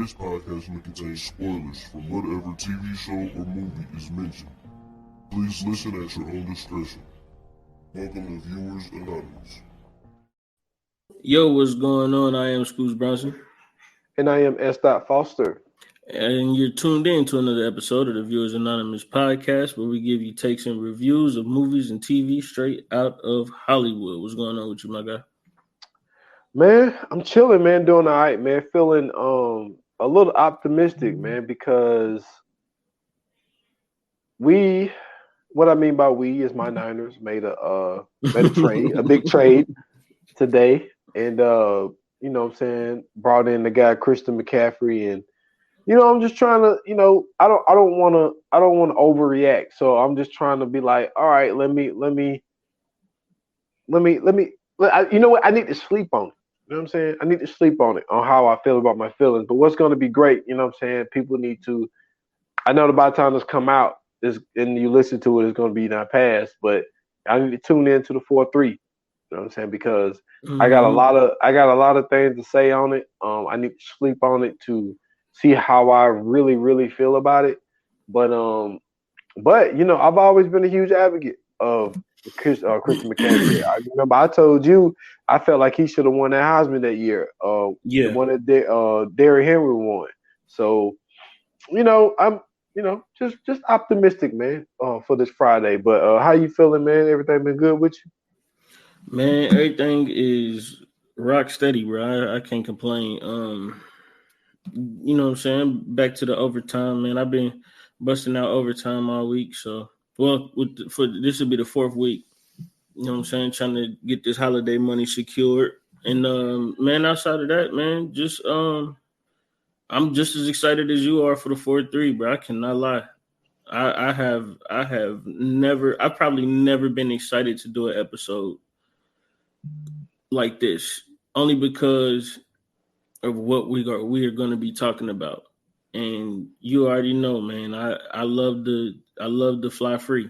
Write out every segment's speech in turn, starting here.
This podcast may contain spoilers from whatever TV show or movie is mentioned. Please listen at your own discretion. Welcome to Viewers Anonymous. Yo, what's going on? I am Scoots Bronson. And I am S. Foster. And you're tuned in to another episode of the Viewers Anonymous podcast, where we give you takes and reviews of movies and TV straight out of Hollywood. What's going on with you, my guy? Man, I'm chilling, man, doing all right, man. Feeling a little optimistic, man, because what I mean by we is my Niners made a trade, a big trade today. And you know what I'm saying, brought in the guy Christian McCaffrey, and I'm just trying to, I don't want to overreact. So I'm just trying to be like, all right, let me you know what? I need to sleep on it. You know what I'm saying? I need to sleep on it, on how I feel about my feelings. But what's going to be great, you know what I'm saying? People need to, I know that by the time this come out, and you listen to it, it's going to be not past, but I need to tune in to the 4-3. You know what I'm saying? Because I got a lot of things to say on it. I need to sleep on it to see how I really, really feel about it. But I've always been a huge advocate of Christian McCaffrey. I remember I told you I felt like he should have won that Heisman that year. The one that Derrick Henry won. So, I'm just optimistic, man, for this Friday. But how you feeling, man? Everything been good with you? Man, everything is rock steady, bro. I can't complain. You know what I'm saying? Back to the overtime, man. I've been busting out overtime all week. So, this will be the fourth week. You know what I'm saying? Trying to get this holiday money secured. And, man, outside of that, man, just I'm just as excited as you are for the 4-3, bro. I cannot lie. I've probably never been excited to do an episode like this, only because of what we are going to be talking about. And you already know, man, I love the fly free.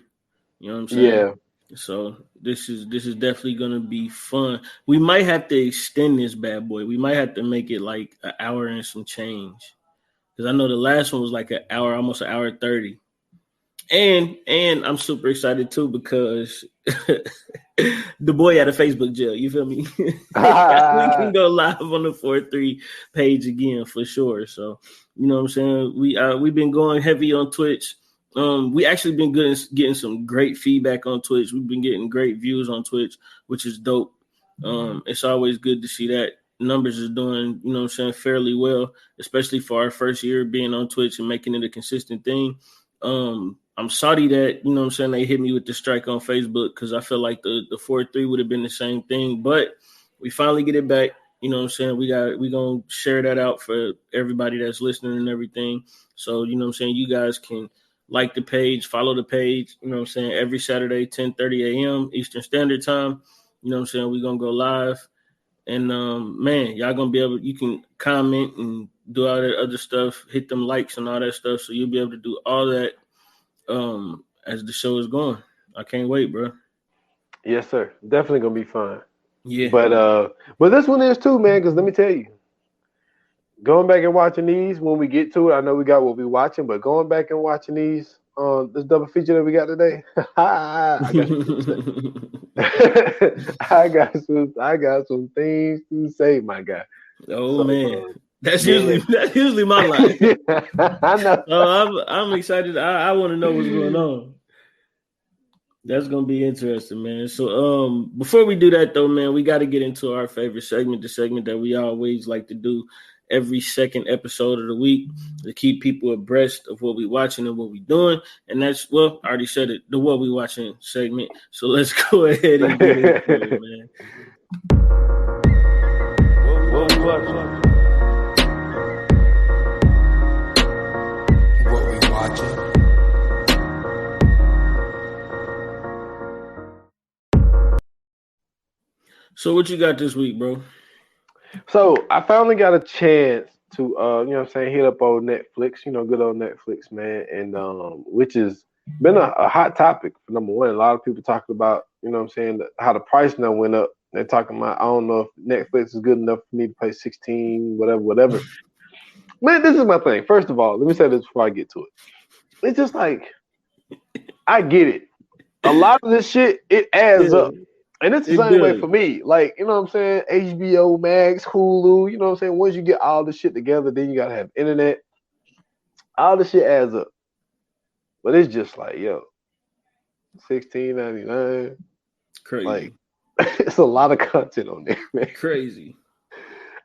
You know what I'm saying? Yeah. So this is definitely going to be fun. We might have to extend this bad boy. We might have to make it like an hour and some change, because I know the last one was like an hour, almost an hour 30. And I'm super excited too, because the boy out of Facebook jail. You feel me? We can go live on the 4-3 page again for sure. So you know what I'm saying. We've been going heavy on Twitch. We actually been good at getting some great feedback on Twitch. We've been getting great views on Twitch, which is dope. It's always good to see that numbers is doing, you know what I'm saying, fairly well, especially for our first year being on Twitch and making it a consistent thing. I'm sorry that, you know what I'm saying, they hit me with the strike on Facebook, because I feel like the 4-3 would have been the same thing, but we finally get it back. You know what I'm saying? We're going to share that out for everybody that's listening and everything. So, you know what I'm saying, you guys can like the page, follow the page, you know what I'm saying, every Saturday, 10:30 a.m. Eastern Standard Time. You know what I'm saying? We're going to go live. And, man, y'all going to be able, you can comment and do all that other stuff, hit them likes and all that stuff. So you'll be able to do all that as the show is going. I can't wait, bro. Yes, sir. Definitely going to be fun. Yeah. But this one is too, man, because let me tell you, going back and watching these when we get to it, I know we got what we're watching, but going back and watching these, this double feature that we got today, I got some things to say, my guy. Oh, man. That's usually my line. I know. So I'm excited. I want to know what's going on. That's gonna be interesting, man. So before we do that though, man, we got to get into our favorite segment, the segment that we always like to do every second episode of the week to keep people abreast of what we watching and what we doing. And that's, well, I already said it, the what we watching segment. So let's go ahead and get into it, man. What we watching? So what you got this week, bro? So I finally got a chance to, you know what I'm saying, hit up old Netflix, good old Netflix, man, and which has been a hot topic for number one. A lot of people talking about, you know what I'm saying, how the price now went up. They're talking about, I don't know if Netflix is good enough for me to pay $16, whatever. Man, this is my thing. First of all, let me say this before I get to it. It's just like, I get it. A lot of this shit, it adds up. And it's the same way for me. Like, you know what I'm saying? HBO Max, Hulu, you know what I'm saying? Once you get all the shit together, then you got to have internet. All the shit adds up. But it's just like, yo, $16.99. Crazy. Like, it's a lot of content on there, man. Crazy.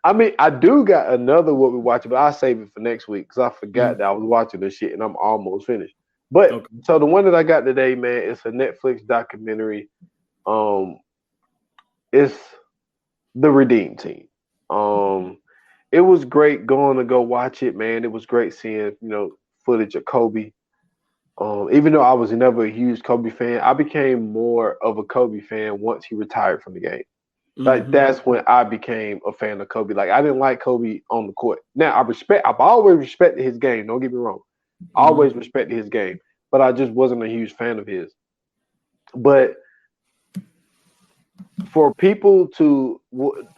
I mean, I do got another what we're watching, but I'll save it for next week because I forgot that I was watching this shit and I'm almost finished. But so the one that I got today, man, it's a Netflix documentary. It's the Redeem Team. It was great going to go watch it, man. It was great seeing, footage of Kobe. Even though I was never a huge Kobe fan, I became more of a Kobe fan once he retired from the game. Like that's when I became a fan of Kobe. Like I didn't like Kobe on the court. Now I've always respected his game. Don't get me wrong. Always respected his game, but I just wasn't a huge fan of his. But for people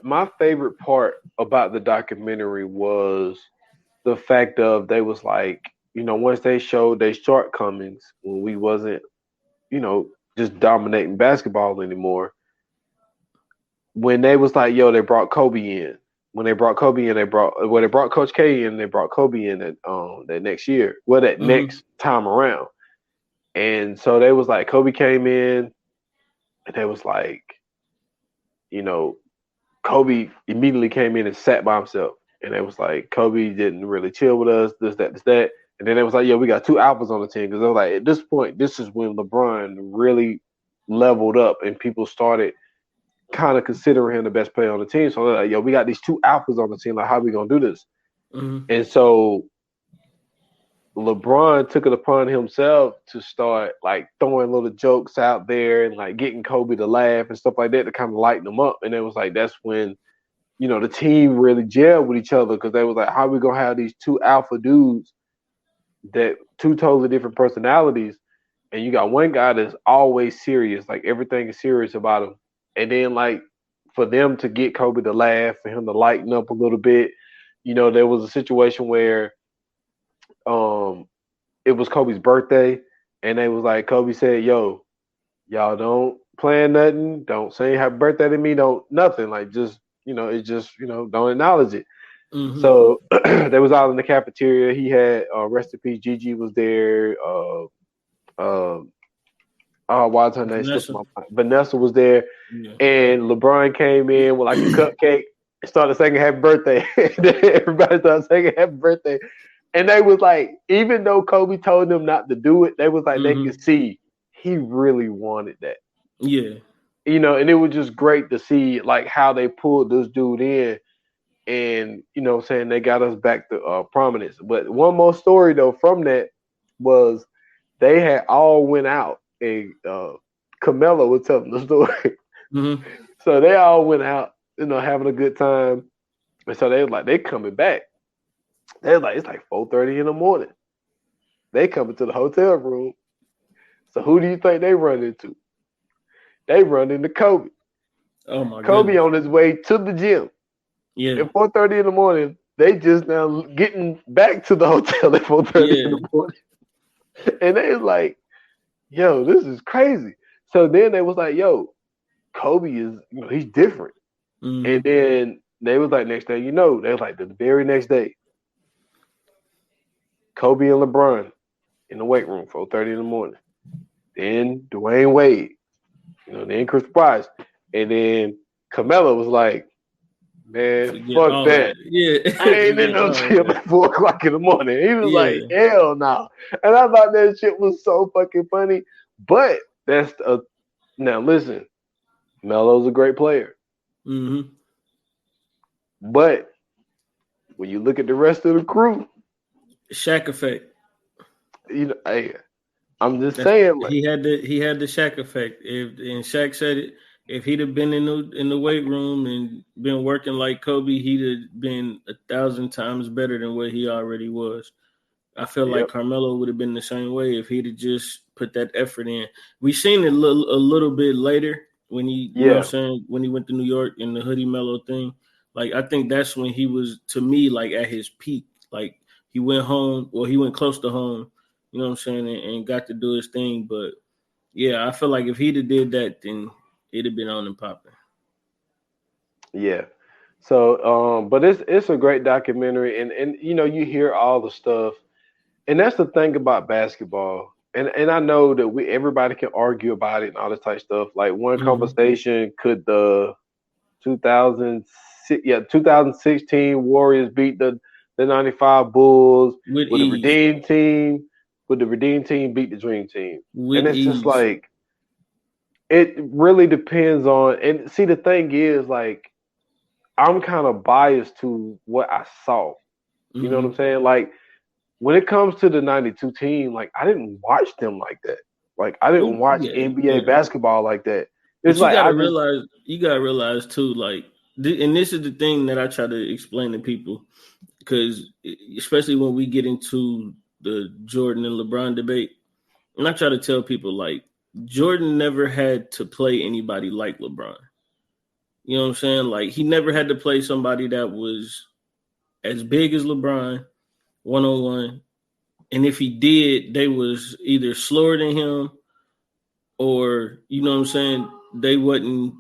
my favorite part about the documentary was the fact of they was like, once they showed their shortcomings when we wasn't, just dominating basketball anymore. When they was like, yo, they brought Kobe in. When they brought Kobe in, they brought Coach K in, they brought Kobe in that next year. Well, that next time around. And so they was like, Kobe came in, and they was like, Kobe immediately came in and sat by himself. And they was like, Kobe didn't really chill with us, this, that. And then they was like, yo, we got two alphas on the team. Because they was like, at this point, this is when LeBron really leveled up and people started kind of considering him the best player on the team. So they're like, yo, we got these two alphas on the team. Like, how we going to do this? And so LeBron took it upon himself to start like throwing little jokes out there and like getting Kobe to laugh and stuff like that to kind of lighten them up. And it was like, that's when, the team really gelled with each other because they was like, how we going to have these two alpha dudes that two totally different personalities. And you got one guy that's always serious. Like everything is serious about him. And then, like, for them to get Kobe to laugh, for him to lighten up a little bit, there was a situation where it was Kobe's birthday, and they was like, Kobe said, yo, y'all don't plan nothing. Don't say happy birthday to me. Don't nothing. Like, just, it's just, don't acknowledge it. So they was out in the cafeteria. He had, rest in peace, Gigi was there. Why's her name? Vanessa was there, and LeBron came in with like a cupcake and started singing happy birthday. Everybody started singing happy birthday. And they was like, even though Kobe told them not to do it, they was like, they could see he really wanted that. Yeah. And it was just great to see like how they pulled this dude in and, saying they got us back to prominence. But one more story though from that was they had all went out. And Carmelo was telling the story. So they all went out, having a good time. And so they was like, they coming back. They was like, it's like 4:30 in the morning. They coming to the hotel room. So who do you think they run into? They run into Kobe. Oh my God. Kobe on his way to the gym. Yeah. At 4:30 in the morning, they just now getting back to the hotel at 4:30 in the morning. And they was like, yo, this is crazy. So then they was like, yo, Kobe is, he's different. And then they was like, next day, they was like, the very next day, Kobe and LeBron in the weight room, 4:30 in the morning. Then Dwayne Wade, then Chris Price. And then Carmelo was like, man, fuck that. Yeah. I ain't in no gym at 4 o'clock in the morning. He was like, hell no. And I thought that shit was so fucking funny. But now listen, Melo's a great player. But when you look at the rest of the crew, Shaq effect. Hey, I'm just saying. Like, he had the Shaq effect. And Shaq said it. If he'd have been in the weight room and been working like Kobe, he'd have been 1,000 times better than what he already was. I feel like Carmelo would have been the same way if he'd have just put that effort in. We seen it a little bit later when he, you know what I'm saying, when he went to New York in the Hoodie Melo thing. Like, I think that's when he was, to me, like at his peak. Like he went home, or he went close to home. You know what I'm saying, and got to do his thing. But yeah, I feel like if he'd have did that, then it'd have been on and popping. Yeah. So, but it's a great documentary, and you know you hear all the stuff, and that's the thing about basketball. And I know that everybody can argue about it and all this type of stuff. Like one conversation, could the 2016 Warriors beat the 95 Bulls With with the ease. Redeem team? Would the Redeem team beat the Dream team? With And it's ease. just like, it really depends on. And see, the thing is, like, I'm kind of biased to what I saw. You know what I'm saying? Like, when it comes to the 92 team, like, I didn't watch them like that. Like, I didn't watch NBA basketball like that. It's but like, you gotta realize too, like, and this is the thing that I try to explain to people, because especially when we get into the Jordan and LeBron debate, and I try to tell people, like, Jordan never had to play anybody like LeBron. You know what I'm saying? Like, he never had to play somebody that was as big as LeBron one-on-one. And if he did, they was either slower than him, or, you know what I'm saying, they wasn't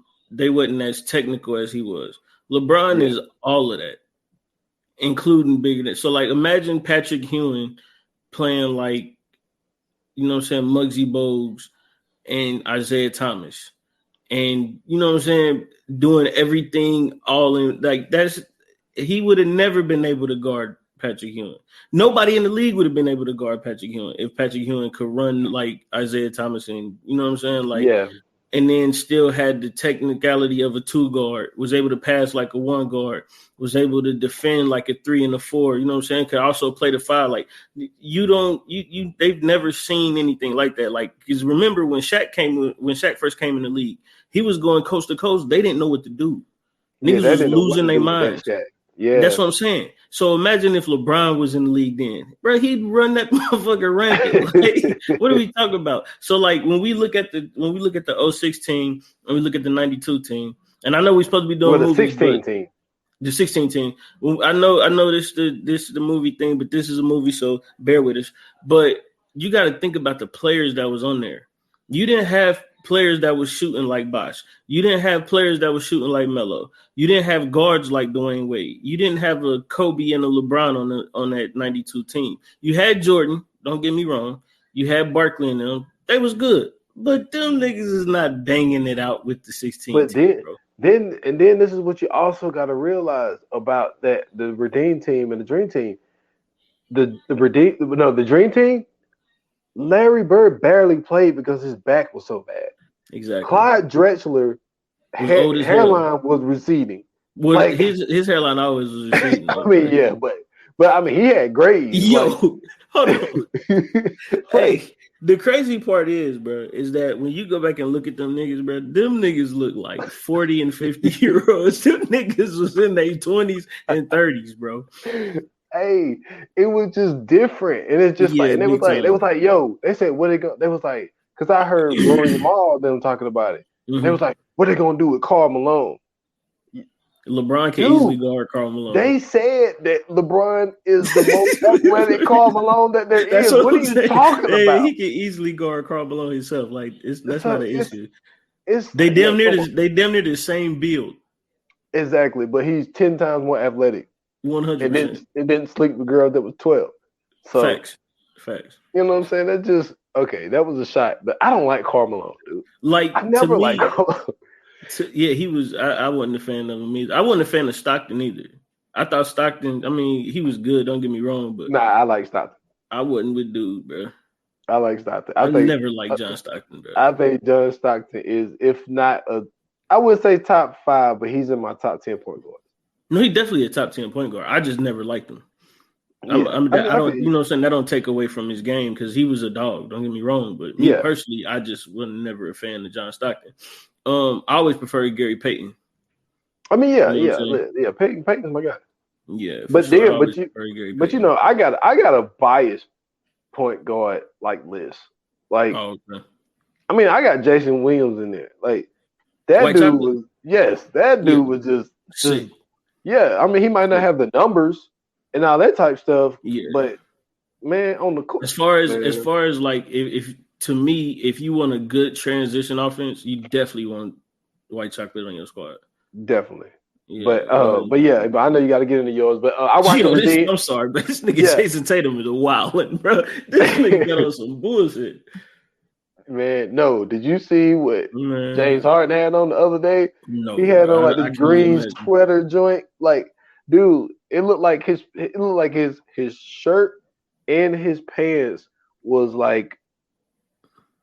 as technical as he was. LeBron is all of that, including bigger than. So, like, imagine Patrick Ewing playing like, you know what I'm saying, Muggsy Bogues and Isaiah Thomas. And, you know what I'm saying, doing everything all in, like, he would have never been able to guard Patrick Ewing. Nobody in the league would have been able to guard Patrick Ewing if Patrick Ewing could run like Isaiah Thomas, and, you know what I'm saying? Like, and then still had the technicality of a 2 guard, was able to pass like a 1 guard, was able to defend like a 3 and a 4, you know what I'm saying? Could also play the 5. Like, they've never seen anything like that. Like, because remember when Shaq first came in the league, he was going coast to coast. They didn't know what to do. Niggas was losing their minds. Yeah, that's what I'm saying. So imagine if LeBron was in the league then, bro. He'd run that motherfucker rampant. Like, what are we talking about? So, like, when we look at the 06 team and we look at the 92 team, and I know we're supposed to be doing the 16 team. The 16 team. I know this is the movie thing, but this is a movie, so bear with us. But you got to think about the players that was on there. You didn't have players that was shooting like Bosh. You didn't have players that was shooting like Melo. You didn't have guards like Dwayne Wade. You didn't have a Kobe and a LeBron on that 92 team. You had Jordan, don't get me wrong. You had Barkley and them. They was good. But them niggas is not banging it out with the 16 team, bro. Then this is what you also got to realize about the Redeem team and the Dream team. The Dream team, Larry Bird barely played because his back was so bad. Exactly. Clyde Drexler hairline was receding. Well, like, his hairline always was receding. I mean, yeah, but I mean, he had grades. Yo, hold on. Hey, the crazy part is, bro, is that when you go back and look at them niggas, bro, them niggas look like 40 and 50-year-olds. Them niggas was in their 20s and 30s, bro. Hey, it was just different, and it's just like, and they was like, yo, they said, what they go? They was like, because I heard Rory Jamal them talking about it. They was like, what they gonna do with Karl Malone? LeBron can easily guard Karl Malone. They said that LeBron is the most athletic Karl Malone that there is. What are you talking about? He can easily guard Karl Malone himself. Like, that's not an issue. They damn near the same build. Exactly, but he's 10 times more athletic. 100%. It didn't sleep with a girl that was 12. So, Facts. You know what I'm saying? That just that was a shot. But I don't like Karl Malone, dude. Like, I never liked Karl Malone. He was. I wasn't a fan of him either. I wasn't a fan of Stockton either. I thought Stockton. I mean, he was good. Don't get me wrong, but I like Stockton. I wasn't with dude, bro. I like Stockton. I never liked John Stockton, bro. I think John Stockton is, if not I would say top 5, but he's in my top 10 point guard. No, he's definitely a top 10 point guard. I just never liked him. I don't, you know what I'm saying? That don't take away from his game because he was a dog. Don't get me wrong, but me personally, I just was never a fan of John Stockton. I always preferred Gary Payton. I mean, Payton's my guy. Yeah, but you know, I got a biased point guard like list. Like, I mean, I got Jason Williams in there. Like, that dude was, that dude was just. Yeah, I mean, he might not have the numbers, and all that type stuff. Yeah. But man, on the court, as far as like if to me, if you want a good transition offense, you definitely want white chocolate on your squad. Definitely. Yeah, but I know you got to get into yours. But I watched I'm sorry, but this nigga Jason Tatum is a wildin', bro. This nigga got on some bullshit. Man, no. Did you see what James Harden had on the other day? No, he had on like this green sweater joint. Like, dude, it looked like his shirt and his pants was like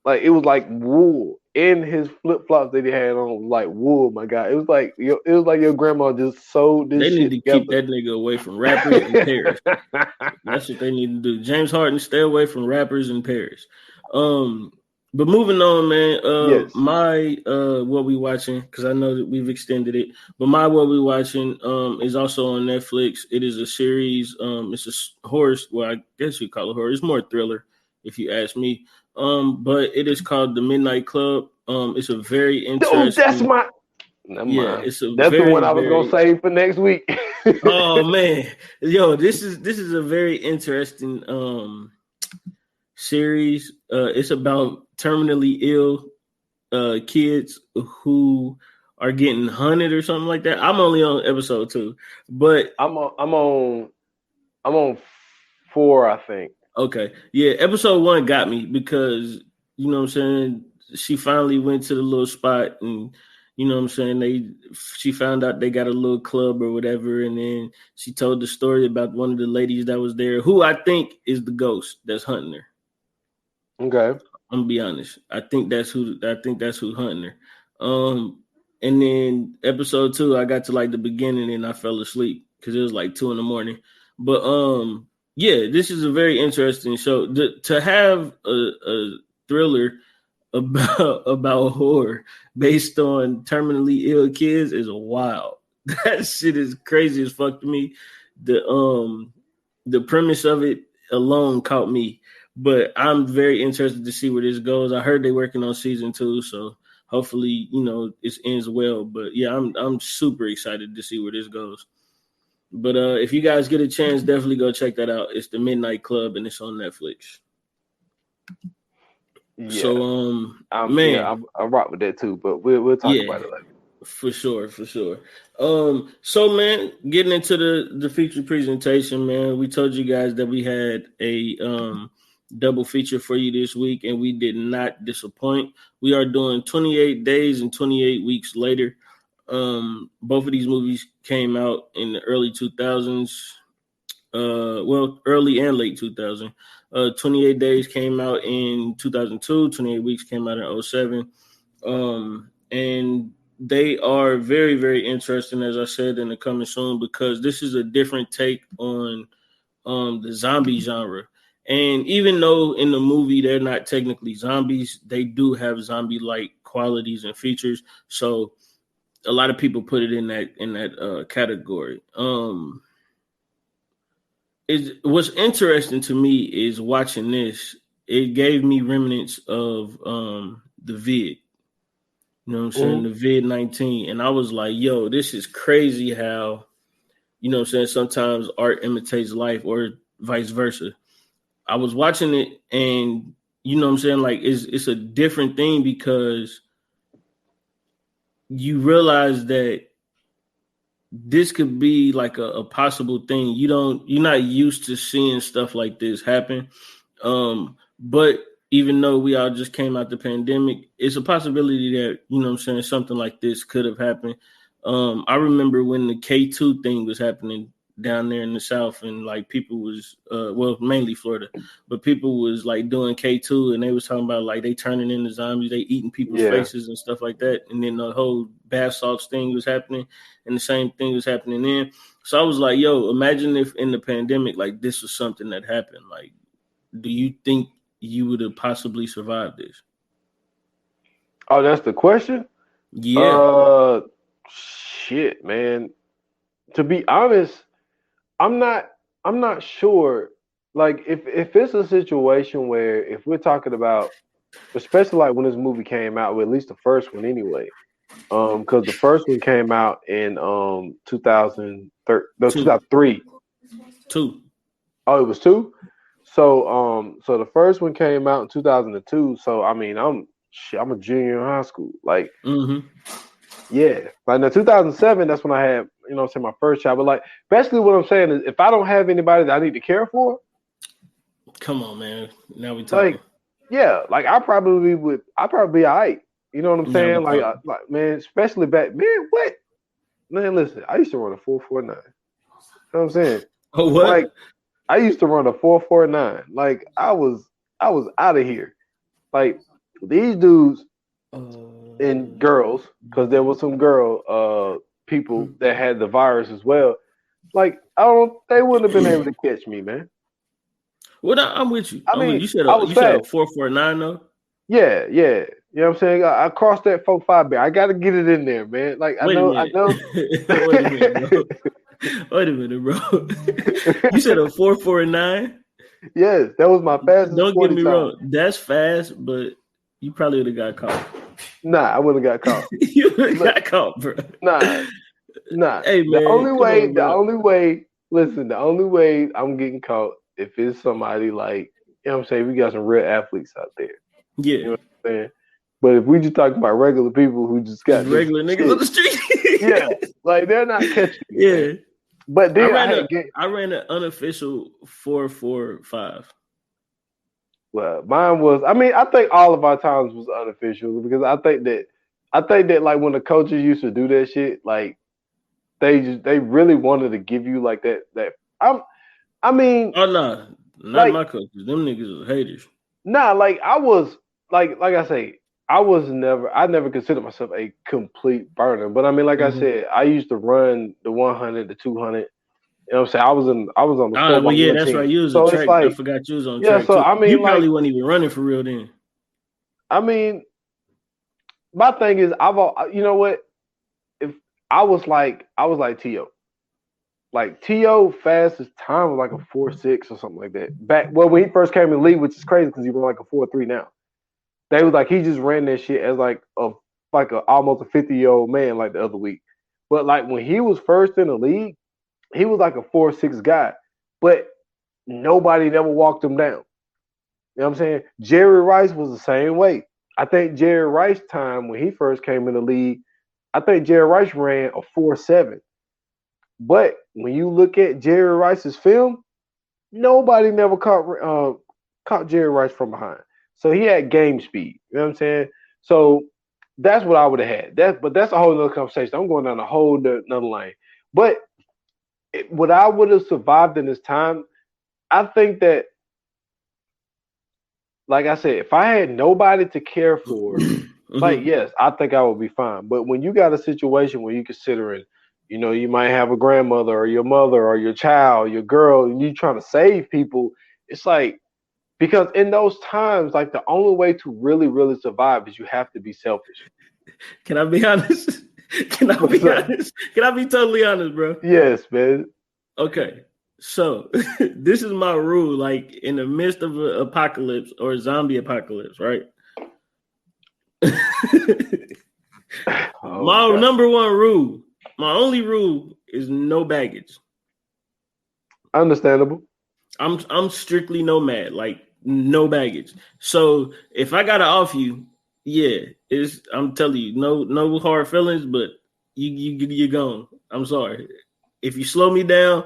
it was like wool. In his flip flops that he had on was like wool. My God, it was like your grandma just sewed this. They need to together. Keep that nigga away from rappers in Paris. That's what they need to do. James Harden, stay away from rappers in Paris. But moving on, man. Yes. My what we watching, because I know that we've extended it, but my what we watching is also on Netflix. It is a series. It's a horror. Well, I guess you call it horror. It's more thriller, if you ask me. But it is called The Midnight Club. It's a very interesting. Oh, that's my. It's that's the one I was gonna save for next week. Oh man, yo, this is a very interesting series. It's about terminally ill kids who are getting hunted or something like that. I'm only on episode 2, but I'm on 4, I think. Okay, yeah, episode 1 got me because you know what I'm saying. She finally went to the little spot, and you know what I'm saying. She found out they got a little club or whatever, and then she told the story about one of the ladies that was there, who I think is the ghost that's hunting her. Okay, I'm gonna be honest. I think that's who's hunting her. And then episode 2, I got to like the beginning and I fell asleep because it was like 2 a.m. But yeah, this is a very interesting show. To have a thriller about horror based on terminally ill kids is wild. That shit is crazy as fuck to me. The premise of it alone caught me. But I'm very interested to see where this goes. I heard they're working on season 2, so hopefully, it ends well. But yeah, I'm super excited to see where this goes. But if you guys get a chance, definitely go check that out. It's The Midnight Club, and it's on Netflix. Yeah. So, I rock with that too. But we'll talk about it later. For sure. So man, getting into the feature presentation, man, we told you guys that we had a double feature for you this week, and we did not disappoint. We are doing 28 days and 28 weeks later. Both of these movies came out in the early 2000s. Early and late 2000. 28 Days came out in 2002. 28 Weeks came out in 2007. And they are very, very interesting, as I said, in the coming soon, because this is a different take on the zombie genre. And even though in the movie they're not technically zombies, they do have zombie-like qualities and features. So a lot of people put it in that category. What's interesting to me is watching this. It gave me remnants of the vid. You know what I'm saying? The vid-19. And I was like, yo, this is crazy how, you know what I'm saying, sometimes art imitates life or vice versa. I was watching it and, you know what I'm saying, like it's a different thing because you realize that this could be like a possible thing. You're not used to seeing stuff like this happen. But even though we all just came out the pandemic, it's a possibility that, you know what I'm saying, something like this could have happened. I remember when the K2 thing was happening down there in the South, and like people was mainly Florida, but people was like doing K2 and they was talking about like they turning into zombies, they eating people's faces and stuff like that. And then the whole bath salts thing was happening and the same thing was happening then. So I was like, yo, imagine if in the pandemic, like this was something that happened. Like, do you think you would have possibly survived this? Oh, that's the question? Yeah. Shit, man. To be honest, I'm not sure. Like if it's a situation where if we're talking about, especially like when this movie came out, well, at least the first one anyway, because the first one came out in 2003. 2. Oh, it was 2. So the first one came out in 2002. So I mean, I'm a junior in high school. Like, yeah, like in 2007, that's when I had, my first child. But like, basically, what I'm saying is, if I don't have anybody that I need to care for, come on, man. Now we talking. Like, yeah, like I'd probably be all right. You know what I'm saying? Like, man, especially back, man, what? Man, listen, I used to run a 4.49. You know what I'm saying? Oh, what? Like, I used to run a 4.49. Like, I was out of here. Like, these dudes and girls, because there was some girl people that had the virus as well. Like, they wouldn't have been able to catch me, man. Well, I'm with you. I mean, you said a 4.49 though. Yeah. You know what I'm saying? I crossed that 4.5 bar. I got to get it in there, man. Like, I know. Wait a minute, bro. You said a 4.49? Yes, that was my fastest. Don't get me wrong. That's fast, but you probably would have got caught. Nah, I wouldn't have got caught. You would have got caught, bro. Nah. Hey, man. The only way I'm getting caught if it's somebody like, you know what I'm saying, we got some real athletes out there. Yeah. You know what I'm saying? But if we just talking about regular people who just got regular niggas on the street. Yeah. Like, they're not catching me. Yeah. Man. But then I ran an unofficial 4.45. Well, mine was. I mean, I think all of our times was unofficial because I think that like when the coaches used to do that shit, like they really wanted to give you like that. I mean, oh no, not my coaches. Them niggas was haters. Nah, like I was like I say, I never considered myself a complete burner. But I mean, like I said, I used to run the 100, the 200. You know what I'm saying? I was on the well, yeah, that's team. right. You was so on track. I forgot you was on track. So too. I mean, you probably wasn't even running for real then. I mean, my thing is, you know what? If I was like T.O. Like T.O. fastest time was like a 4.6 or something like that. When he first came in the league, which is crazy because he ran like a 4.3 now. They was like he just ran that shit as like almost a 50-year-old man like the other week. But like when he was first in the league, he was like a 4.6 guy, but nobody never walked him down. You know what I'm saying? Jerry Rice was the same way. I think Jerry Rice time when he first came in the league, I think Jerry Rice ran a 4.7. But when you look at Jerry Rice's film, nobody never caught Jerry Rice from behind. So he had game speed. You know what I'm saying? So that's what I would have had. But that's a whole nother conversation. I'm going down a whole another lane. But what I would have survived in this time, I think that, like I said, if I had nobody to care for, like, yes, I think I would be fine. But when you got a situation where you're considering, you know, you might have a grandmother or your mother or your child, your girl, and you're trying to save people, it's like, because in those times, like, the only way to really, really survive is you have to be selfish. Can I be honest? Can I be totally honest, bro? Yes, man. Okay. So this is my rule, like in the midst of an apocalypse or a zombie apocalypse, right? My number one rule, my only rule is no baggage. Understandable. I'm strictly nomad, like no baggage. So if I gotta off you, yeah, I'm telling you, no hard feelings, but you're gone. I'm sorry. If you slow me down,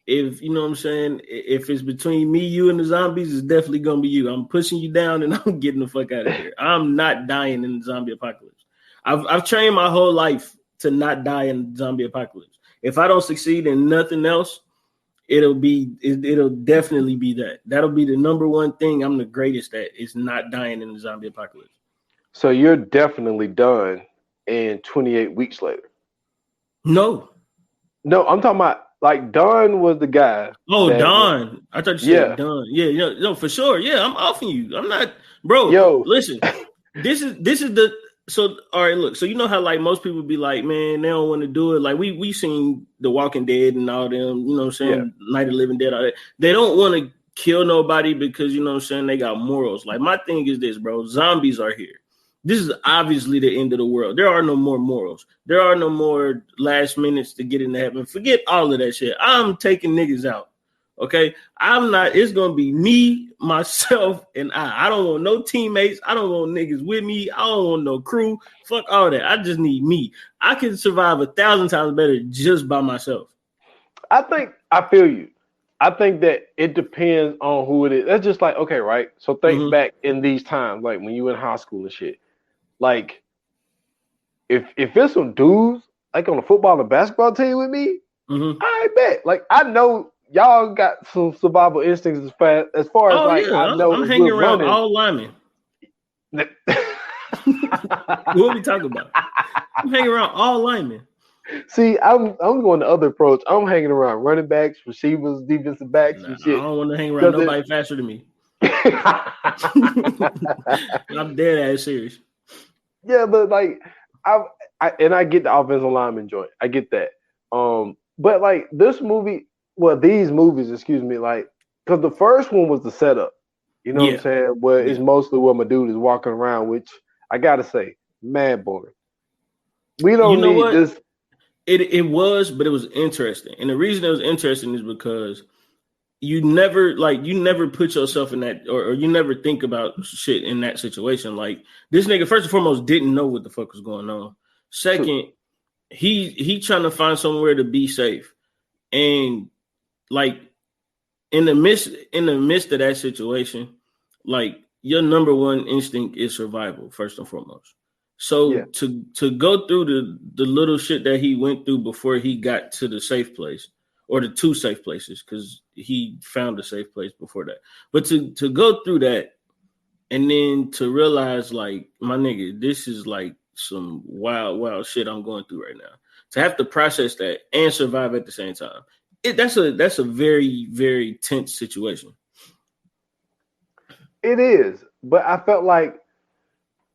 if you know what I'm saying, if it's between me, you, and the zombies, it's definitely gonna be you. I'm pushing you down and I'm getting the fuck out of here. I'm not dying in the zombie apocalypse. I've trained my whole life to not die in the zombie apocalypse. If I don't succeed in nothing else, it'll definitely be that. That'll be the number one thing I'm the greatest at, is not dying in the zombie apocalypse. So you're definitely done in 28 weeks later. No, I'm talking about, like, Don was the guy. Oh, Don. I thought you said Don. Yeah, no, for sure. Yeah, I'm offing you. I'm not, bro. Yo, listen, this is the. So, all right, look. So you know how, like, most people be like, man, they don't want to do it. Like, we seen The Walking Dead and all them, you know what I'm saying? Yeah. Night of the Living Dead, all that. They don't want to kill nobody because, you know what I'm saying, they got morals. Like, my thing is this, bro. Zombies are here. This is obviously the end of the world. There are no more morals. There are no more last minutes to get into heaven. Forget all of that shit. I'm taking niggas out. Okay, I'm not. It's gonna be me, myself, and I. I don't want no teammates. I don't want niggas with me. I don't want no crew. Fuck all that. I just need me. I can survive 1,000 times better just by myself. I feel you. I think that it depends on who it is. That's just like, okay, right? So think back in these times, like when you were in high school and shit. Like, if it's some dudes like on the football and basketball team with me, I bet. Like, I know y'all got some survival instincts as far as Oh like yeah, I know I'm if hanging we're around running. all linemen. What we talking about? I'm hanging around all linemen. See, I'm going the other approach. I'm hanging around running backs, receivers, defensive backs, Nah, and I shit. don't want to hang around nobody faster than me. I'm dead ass serious. Yeah, but like I get the offensive lineman joint. I get that. But like these movies, excuse me, like because the first one was the setup. You know what I'm saying? Where it's mostly where my dude is walking around, which I gotta say, mad boring. We don't need this. It was, but it was interesting. And the reason it was interesting is because you never put yourself in that or you never think about shit in that situation. Like this nigga, first and foremost, didn't know what the fuck was going on. Second, he trying to find somewhere to be safe. And like in the midst of that situation, like your number one instinct is survival, first and foremost. So to go through the little shit that he went through before he got to the safe place or the two safe places, because he found a safe place before that. But to go through that and then to realize like, my nigga, this is like some wild shit I'm going through right now. To have to process that and survive at the same time. That's a very, very tense situation. It is, but I felt like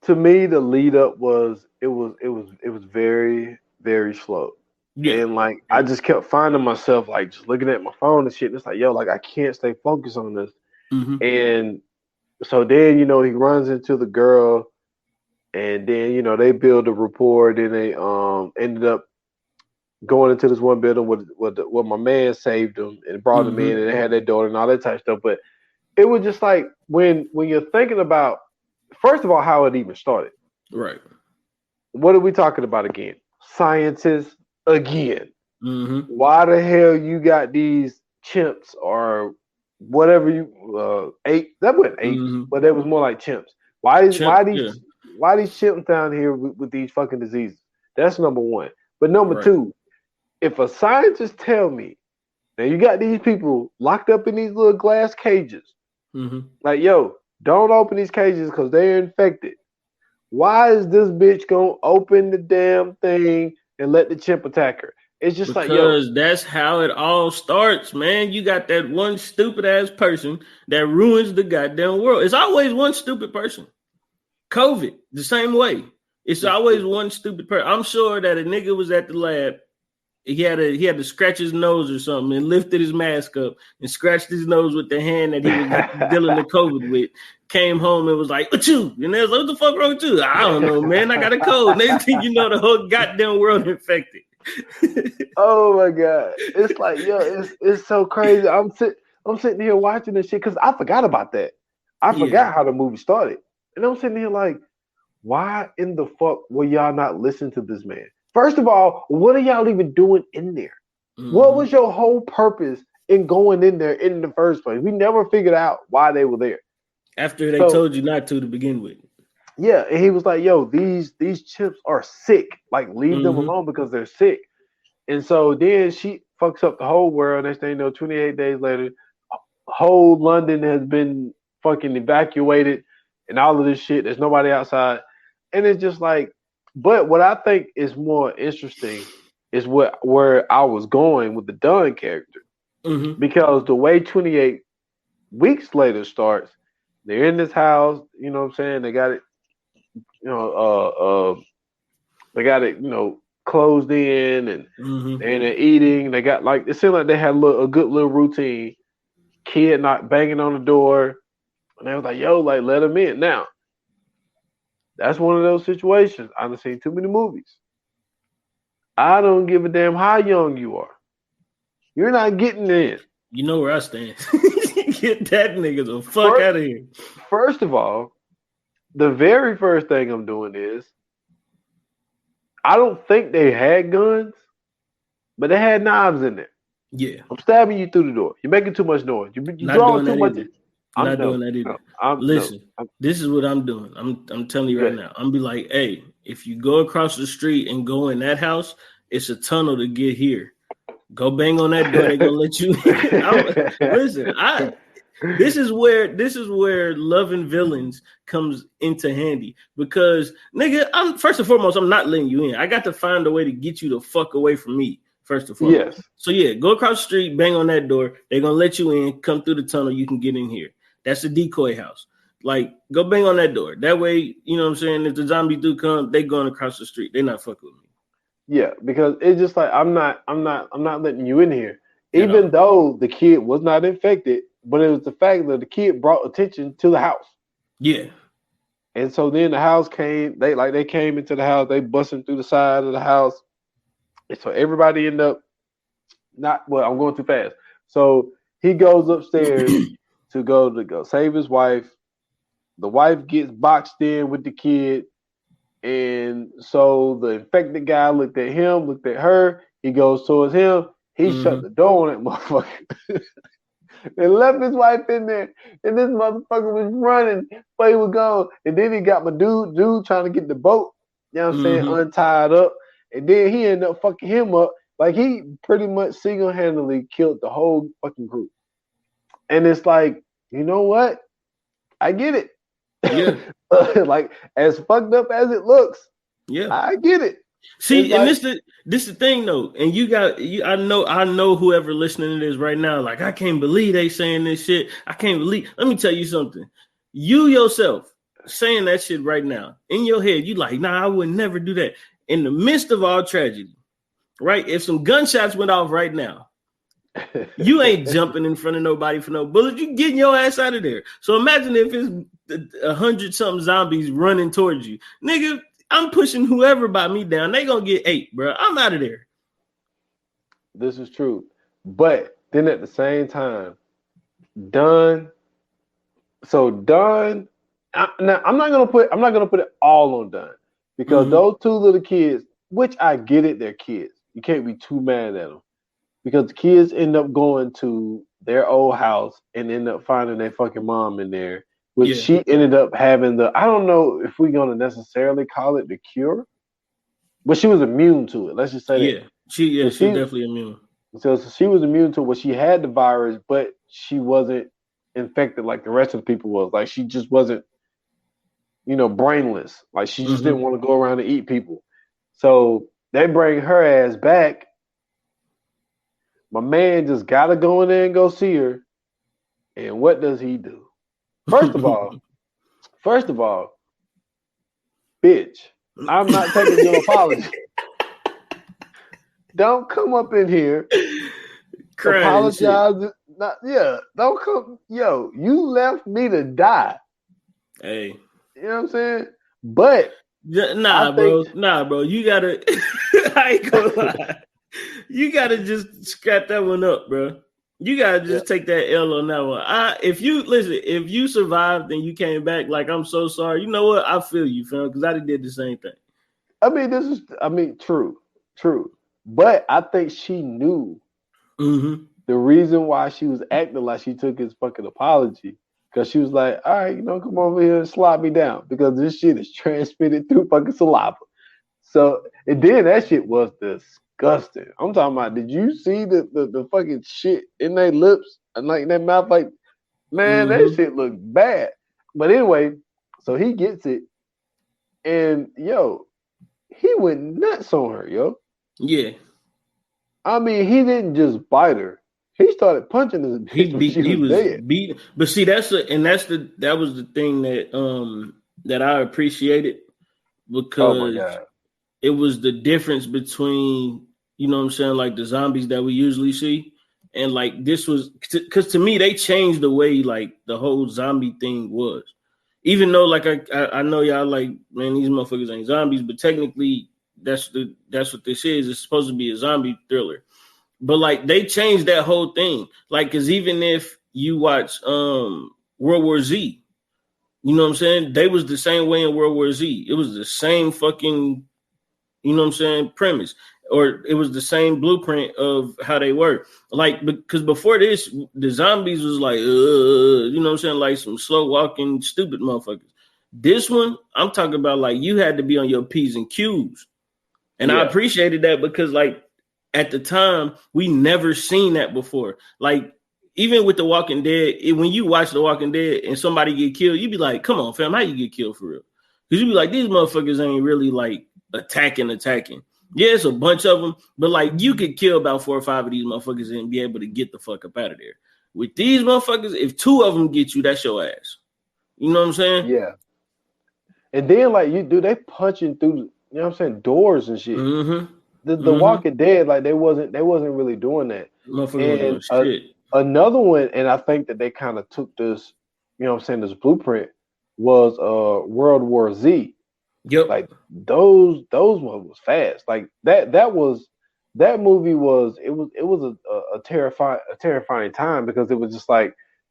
to me the lead up was very, very slow. Yeah. And like I just kept finding myself like just looking at my phone and shit. And it's like, yo, like I can't stay focused on this. And so then, he runs into the girl and then, they build a rapport. Then they ended up going into this one building where my man saved them and brought them in and they had their daughter and all that type of stuff. But it was just like when you're thinking about, first of all, how it even started. Right. What are we talking about again? Scientists again. Why the hell you got these chimps or whatever ape? That wasn't apes, but that was more like chimps. Why these chimps down here with these fucking diseases? That's number one. But number two, if a scientist tell me now you got these people locked up in these little glass cages, like yo, don't open these cages because they're infected. Why is this bitch gonna open the damn thing and let the chimp attack her? It's just because that's how it all starts, man. You got that one stupid ass person that ruins the goddamn world. It's always one stupid person. COVID, the same way. It's always one stupid person. I'm sure that a nigga was at the lab. He had to scratch his nose or something and lifted his mask up and scratched his nose with the hand that he was dealing the COVID with. Came home and was like, "Achoo!" And they was like, "What the fuck wrong with you?" I don't know, man. I got a cold. Next thing you know, the whole goddamn world infected. Oh my god, it's like it's so crazy. I'm sitting here watching this shit because I forgot about that. I forgot how the movie started, and I'm sitting here like, why in the fuck will y'all not listen to this man? First of all, what are y'all even doing in there? What was your whole purpose in going in there in the first place? We never figured out why they were there. After they told you not to begin with. Yeah, and he was like, yo, these chimps are sick. Like, leave them alone because they're sick. And so then she fucks up the whole world. Next thing you know, 28 days later, whole London has been fucking evacuated and all of this shit. There's nobody outside. And it's just like, but what I think is more interesting is where I was going with the Dunn character. Because the way 28 weeks later starts, they're in this house, you know what I'm saying? They got it, closed in and they're eating. They got like, it seemed like they had a good little routine. Kid not banging on the door. And they was like, yo, like, let him in. Now, that's one of those situations. I've seen too many movies. I don't give a damn how young you are. You're not getting in. You know where I stand. Get that nigga the fuck out of here. First of all, the very first thing I'm doing is I don't think they had guns, but they had knives in there. Yeah. I'm stabbing you through the door. You're making too much noise. You're drawing too much. I'm not doing that either. Listen, this is what I'm doing. I'm telling you right now. I'm be like, hey, if you go across the street and go in that house, it's a tunnel to get here. Go bang on that door. They're gonna let you in. Listen, this is where loving villains comes into handy because nigga, I'm first and foremost, I'm not letting you in. I got to find a way to get you the fuck away from me. First and foremost. Yes. So yeah, go across the street, bang on that door. They're gonna let you in. Come through the tunnel. You can get in here. That's the decoy house. Like, go bang on that door. That way, you know what I'm saying. If the zombies do come, they going across the street. They're not fucking with me. Yeah, because it's just like I'm not letting you in here. Even though the kid was not infected, but it was the fact that the kid brought attention to the house. Yeah. And so then the house came. They came into the house. They busting through the side of the house. And so everybody ended up I'm going too fast. So he goes upstairs to go save his wife. The wife gets boxed in with the kid. And so the infected guy looked at him, looked at her. He goes towards him. He shut the door on that motherfucker. They left his wife in there. And this motherfucker was running. But he was gone. And then he got my dude trying to get the boat, you know what I'm saying, untied up. And then he ended up fucking him up. Like, he pretty much single-handedly killed the whole fucking group. And it's like, you know what? I get it. Yeah. Like, as fucked up as it looks, yeah, I get it. See, it's and like, this the thing though, and I know whoever listening to this right now, like, I can't believe they saying this shit. I can't believe. Let me tell you something. You yourself saying that shit right now in your head, you like, nah, I would never do that. In the midst of all tragedy, right? If some gunshots went off right now, you ain't jumping in front of nobody for no bullet. You getting your ass out of there. So imagine if it's 100-something zombies running towards you, nigga. I'm pushing whoever by me down. They gonna get 8, bro. I'm out of there. This is true, but then at the same time, Dunn. Now I'm not gonna put it all on Dunn because those two little kids, which I get it, they're kids. You can't be too mad at them because the kids end up going to their old house and end up finding their fucking mom in there. Which she ended up having I don't know if we're gonna necessarily call it the cure, but she was immune to it. Let's just say that. She's definitely immune. So she was immune to it. Well, she had the virus, but she wasn't infected like the rest of the people was. Like, she just wasn't, brainless. Like, she just didn't want to go around and eat people. So they bring her ass back. My man just gotta go in there and go see her. And what does he do? First of all, bitch, I'm not taking your apology. Don't come up in here, apologize. Don't come. Yo, you left me to die. Hey, you know what I'm saying? But nah, bro, you gotta. I ain't gonna lie. You gotta just scrap that one up, bro. You gotta just take that L on that one. If you survived and you came back, like, I'm so sorry. You know what? I feel you, fam, because I did the same thing. I mean, true. But I think she knew the reason why she was acting like she took his fucking apology, because she was like, all right, come over here and slide me down because this shit is transmitted through fucking saliva. So, and then that shit was disgusting. I'm talking about, did you see the fucking shit in their lips and like in their mouth? Like, man, that shit looked bad. But anyway, so he gets it, and he went nuts on her, yo. Yeah. I mean, he didn't just bite her. He started punching her. He was dead. Beating. But see, that was the thing that I appreciated, because it was the difference between, you know what I'm saying, like the zombies that we usually see, and like this was, because to me they changed the way like the whole zombie thing was. Even though, like, I know y'all like, man, these motherfuckers ain't zombies, but technically that's what this is. It's supposed to be a zombie thriller. But like they changed that whole thing. Like, because even if you watch World War Z, you know what I'm saying? They was the same way in World War Z. It was the same fucking, you know what I'm saying, premise. Or it was the same blueprint of how they were. Like, because before this, the zombies was like, you know what I'm saying? Like some slow walking, stupid motherfuckers. This one, I'm talking about like you had to be on your P's and Q's. And I appreciated that because like at the time, we never seen that before. Like, even with The Walking Dead, when you watch The Walking Dead and somebody get killed, you be like, come on, fam, how you get killed for real? Because you be like, these motherfuckers ain't really like attacking. Yeah, it's a bunch of them, but like you could kill about 4 or 5 of these motherfuckers and be able to get the fuck up out of there. With these motherfuckers, if 2 of them get you, that's your ass. You know what I'm saying? Yeah. And then like they punching through, you know what I'm saying, doors and shit. Mm-hmm. The Walking Dead, like they wasn't really doing that. Motherfuckers doing shit. Another one, and I think that they kind of took this, you know what I'm saying, this blueprint was World War Z. Yep. Like those ones was fast. Like that movie was a terrifying time because it was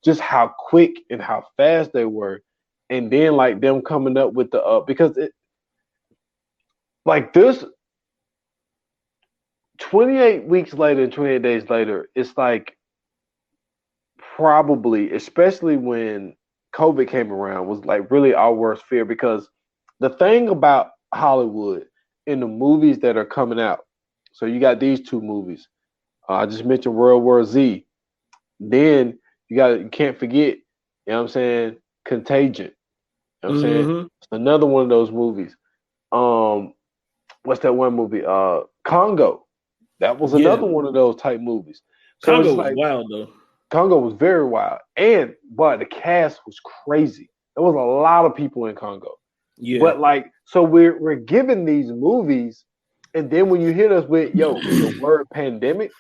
just how quick and how fast they were. And then like them coming up with the because it like this 28 weeks later and 28 days later, it's like probably, especially when COVID came around, was like really our worst fear because the thing about Hollywood in the movies that are coming out, so you got these 2 movies. I just mentioned World War Z. Then you can't forget, you know what I'm saying, Contagion. You know what I'm saying? It's another one of those movies. What's that one movie? Congo. That was another one of those type movies. So Congo was wild though. Congo was very wild. And but the cast was crazy. There was a lot of people in Congo. Yeah. But like, so we're given these movies, and then when you hit us with the word pandemic,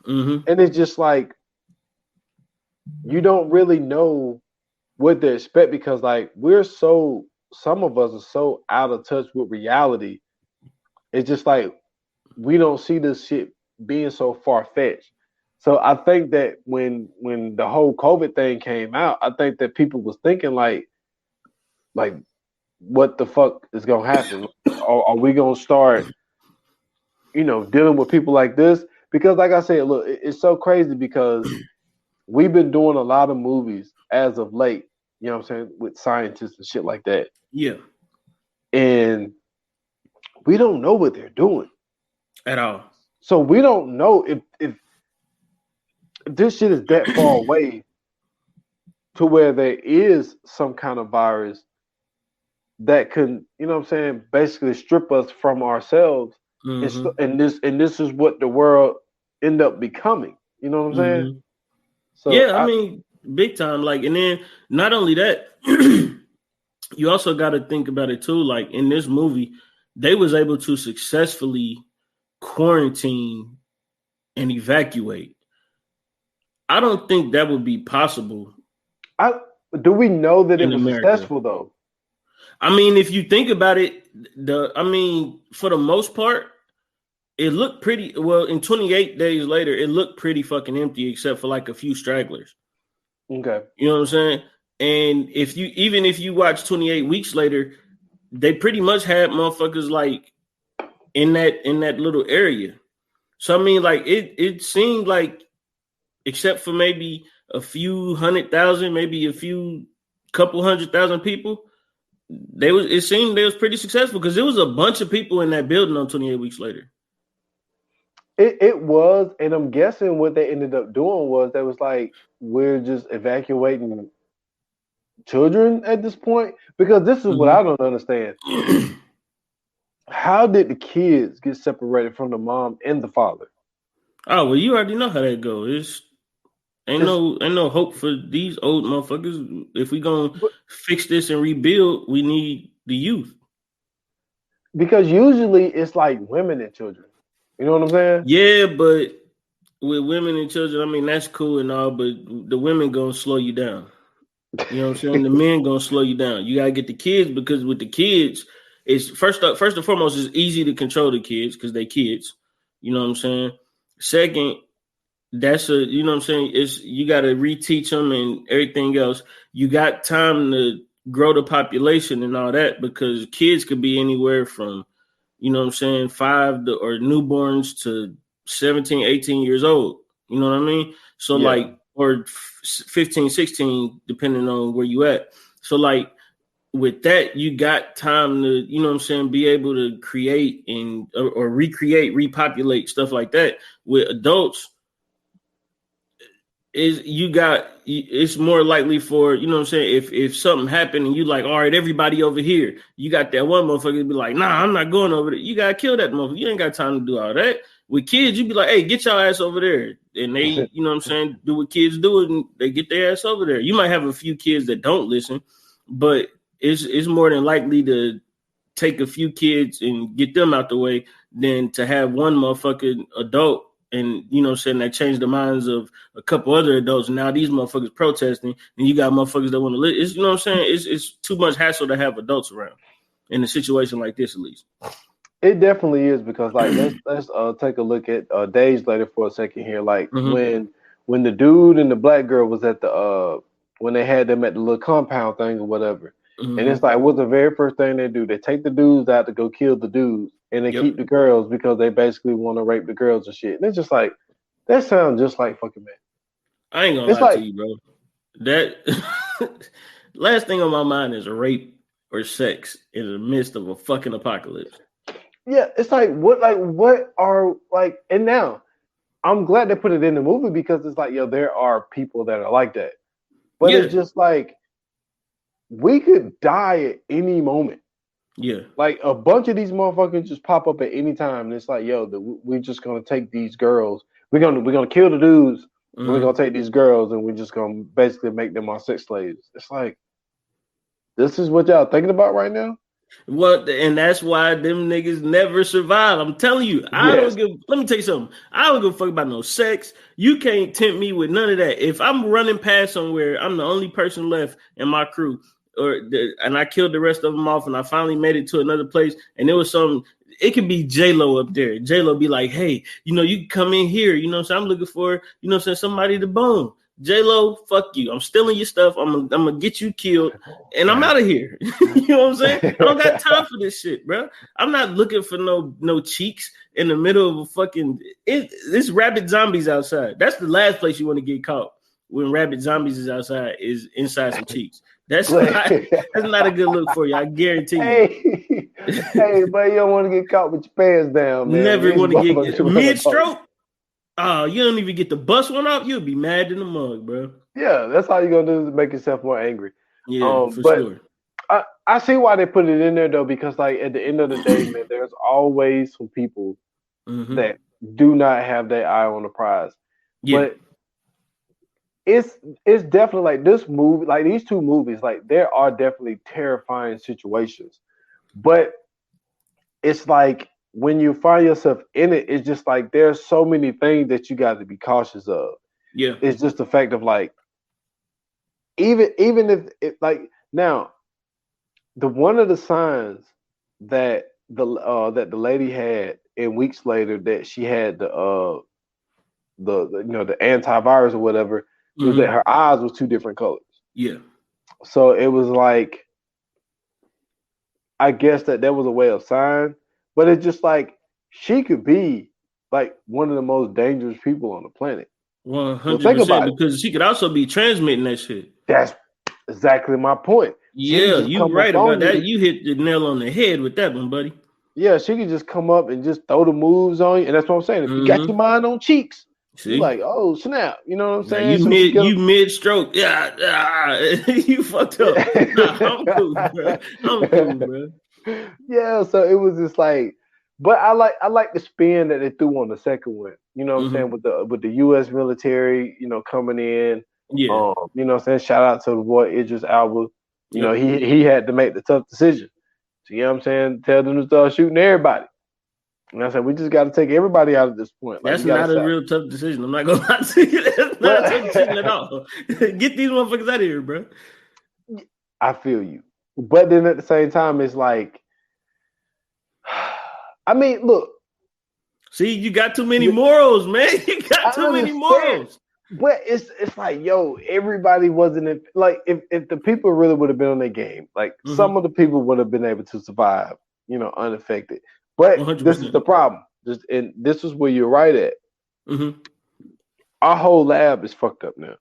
and it's just like you don't really know what to expect because like some of us are so out of touch with reality. It's just like we don't see this shit being so far-fetched. So I think that when the whole COVID thing came out, I think that people was thinking like what the fuck is gonna happen? Are we gonna start, dealing with people like this? Because like I said, look, it's so crazy because we've been doing a lot of movies as of late, you know what I'm saying, with scientists and shit like that. Yeah. And we don't know what they're doing. At all. So we don't know if this shit is that far away to where there is some kind of virus that can, you know what I'm saying, basically strip us from ourselves. And this is what the world end up becoming. You know what I'm saying? So yeah, I mean, big time. Like, and then not only that, you also got to think about it too. Like in this movie, they was able to successfully quarantine and evacuate. I don't think that would be possible. Do we know that it was America. Successful though? I mean, if you think about it, for the most part, it looked pretty well. In 28 days later, it looked pretty fucking empty, except for like a few stragglers. Okay, you know what I'm saying? And if you watch 28 weeks later, they pretty much had motherfuckers like in that little area. So I mean, like it seemed like, except for maybe a few 100,000, maybe a few couple 100,000 people, it seemed they was pretty successful because there was a bunch of people in that building on 28 weeks later. It was, and I'm guessing what they ended up doing was they was like, we're just evacuating children at this point, because this is what I don't understand. How did the kids get separated from the mom and the father? Oh, well, you already know how that goes. Ain't no hope for these old motherfuckers. If we gonna fix this and rebuild, we need the youth. Because usually it's like women and children. You know what I'm saying? Yeah, but with women and children, I mean, that's cool and all, but the women gonna slow you down. You know what I'm saying? The men gonna slow you down. You gotta get the kids, because with the kids, it's first and foremost, it's easy to control the kids because they kids. You know what I'm saying? Second, that's a, you know what I'm saying? It's, you got to reteach them and everything else. You got time to grow the population and all that, because kids could be anywhere from, you know what I'm saying, or newborns to 17, 18 years old. You know what I mean? So like, or 15, 16, depending on where you at. So like, with that, you got time to, you know what I'm saying, be able to create and or recreate, repopulate, stuff like that. With adults, is it's more likely for, you know what I'm saying, if something happened and you like, all right, everybody over here, you got that one motherfucker to be like, nah, I'm not going over there. You gotta kill that motherfucker. You ain't got time to do all that. With kids, you be like, hey, get your ass over there. And they, you know what I'm saying, do what kids do, and they get their ass over there. You might have a few kids that don't listen, but it's more than likely to take a few kids and get them out the way than to have one motherfucking adult, and, you know what I'm saying, that changed the minds of a couple other adults. And now these motherfuckers protesting, and you got motherfuckers that want to live. You know what I'm saying? It's too much hassle to have adults around in a situation like this, at least. It definitely is, because like let's take a look at Days Later for a second here. Like when the dude and the black girl was at the when they had them at the little compound thing or whatever. And it's like, what's the very first thing they do? They take the dudes out to go kill the dudes, and they keep the girls because they basically want to rape the girls and shit. And it's just like, that sounds just like fucking man. I ain't gonna lie to you, bro. That last thing on my mind is rape or sex in the midst of a fucking apocalypse. Yeah, it's like what are like, and now I'm glad they put it in the movie, because it's like, yo, there are people that are like that. But it's just like, we could die at any moment. Yeah. Like, a bunch of these motherfuckers just pop up at any time. And it's like, yo, we're just gonna take these girls. We're gonna kill the dudes. We're gonna take these girls, and we're just gonna basically make them our sex slaves. It's like, this is what y'all thinking about right now? Well, and that's why them niggas never survive. I'm telling you, let me tell you something. I don't give a fuck about no sex. You can't tempt me with none of that. If I'm running past somewhere, I'm the only person left in my crew, and I killed the rest of them off, and I finally made it to another place, and there was some. It could be J-Lo up there. J-Lo be like, hey, you know, you can come in here. You know what I'm saying? I'm looking for, you know what I'm saying, somebody to bone. J-Lo, fuck you. I'm stealing your stuff. I'm gonna get you killed, and I'm out of here. You know what I'm saying? I don't got time for this shit, bro. I'm not looking for no cheeks in the middle of a fucking. It's rabid zombies outside. That's the last place you want to get caught, when rabid zombies is outside, is inside some cheeks. That's not a good look for you. I guarantee you. Hey, but you don't want to get caught with your pants down, man. Never want to get mid-stroke. Oh, you don't even get the bust one off. You'll be mad in the mug, bro. Yeah, that's all you're gonna do, is make yourself more angry. Yeah, for sure. I see why they put it in there though, because like at the end of the day, man, there's always some people that do not have their eye on the prize. Yeah. But it's definitely like this movie, like these two movies, like there are definitely terrifying situations, but it's like, when you find yourself in it, it's just like, there's so many things that you got to be cautious of. Yeah, it's just the fact of like, even if it, like, now, the one of the signs that the lady had in Weeks Later, that she had the you know, the antivirus or whatever, was that her eyes was two different colors. Yeah, so it was like, I guess that was a way of sign. But it's just like, she could be like one of the most dangerous people on the planet. 100%, because she could also be transmitting that shit. That's exactly my point. Yeah, you're right about that. You hit the nail on the head with that one, buddy. Yeah, she could just come up and just throw the moves on you. And that's what I'm saying. If you got your mind on cheeks, you're like, oh, snap. You know what I'm saying? You mid-stroke. Yeah, you fucked up. Nah, I'm cool, bro. I'm cool, bro. Yeah, so it was just like, but I like the spin that they threw on the second one. You know what I'm saying, with the U.S. military, you know, coming in. Yeah. You know what I'm saying? Shout out to the boy Idris Elba. You know, he had to make the tough decision. So, you know what I'm saying? Tell them to start shooting everybody. And I said, we just got to take everybody out at this point. Like, that's not a real tough decision. I'm not gonna lie to you. That's not a tough decision at all. Get these motherfuckers out of here, bro. I feel you. But then at the same time, it's like, I mean, look. See, you got too many morals, man. You got too many morals. But it's like, yo, everybody wasn't in, like if the people really would have been on their game, like some of the people would have been able to survive, unaffected. But 100%. This is the problem. And this is where you're right at. Mm-hmm. Our whole lab is fucked up now.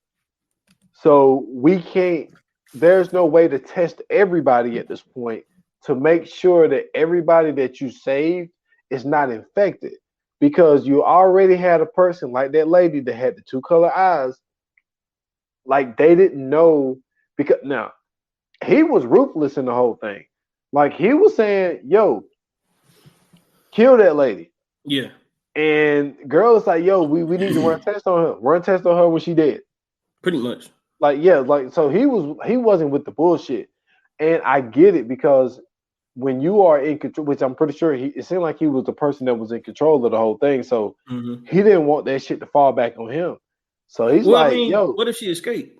So we can't, there's no way to test everybody at this point to make sure that everybody that you saved is not infected. Because you already had a person like that lady that had the 2 color eyes. Like they didn't know, because now he was ruthless in the whole thing. Like he was saying, yo, kill that lady. Yeah. And girl is like, yo, we need to run tests on her. Run tests on her when she dead. Pretty much. Like, yeah, like so he wasn't with the bullshit. And I get it, because when you are in control, which I'm pretty sure it seemed like he was the person that was in control of the whole thing. So he didn't want that shit to fall back on him. So he's yo, what if she escaped?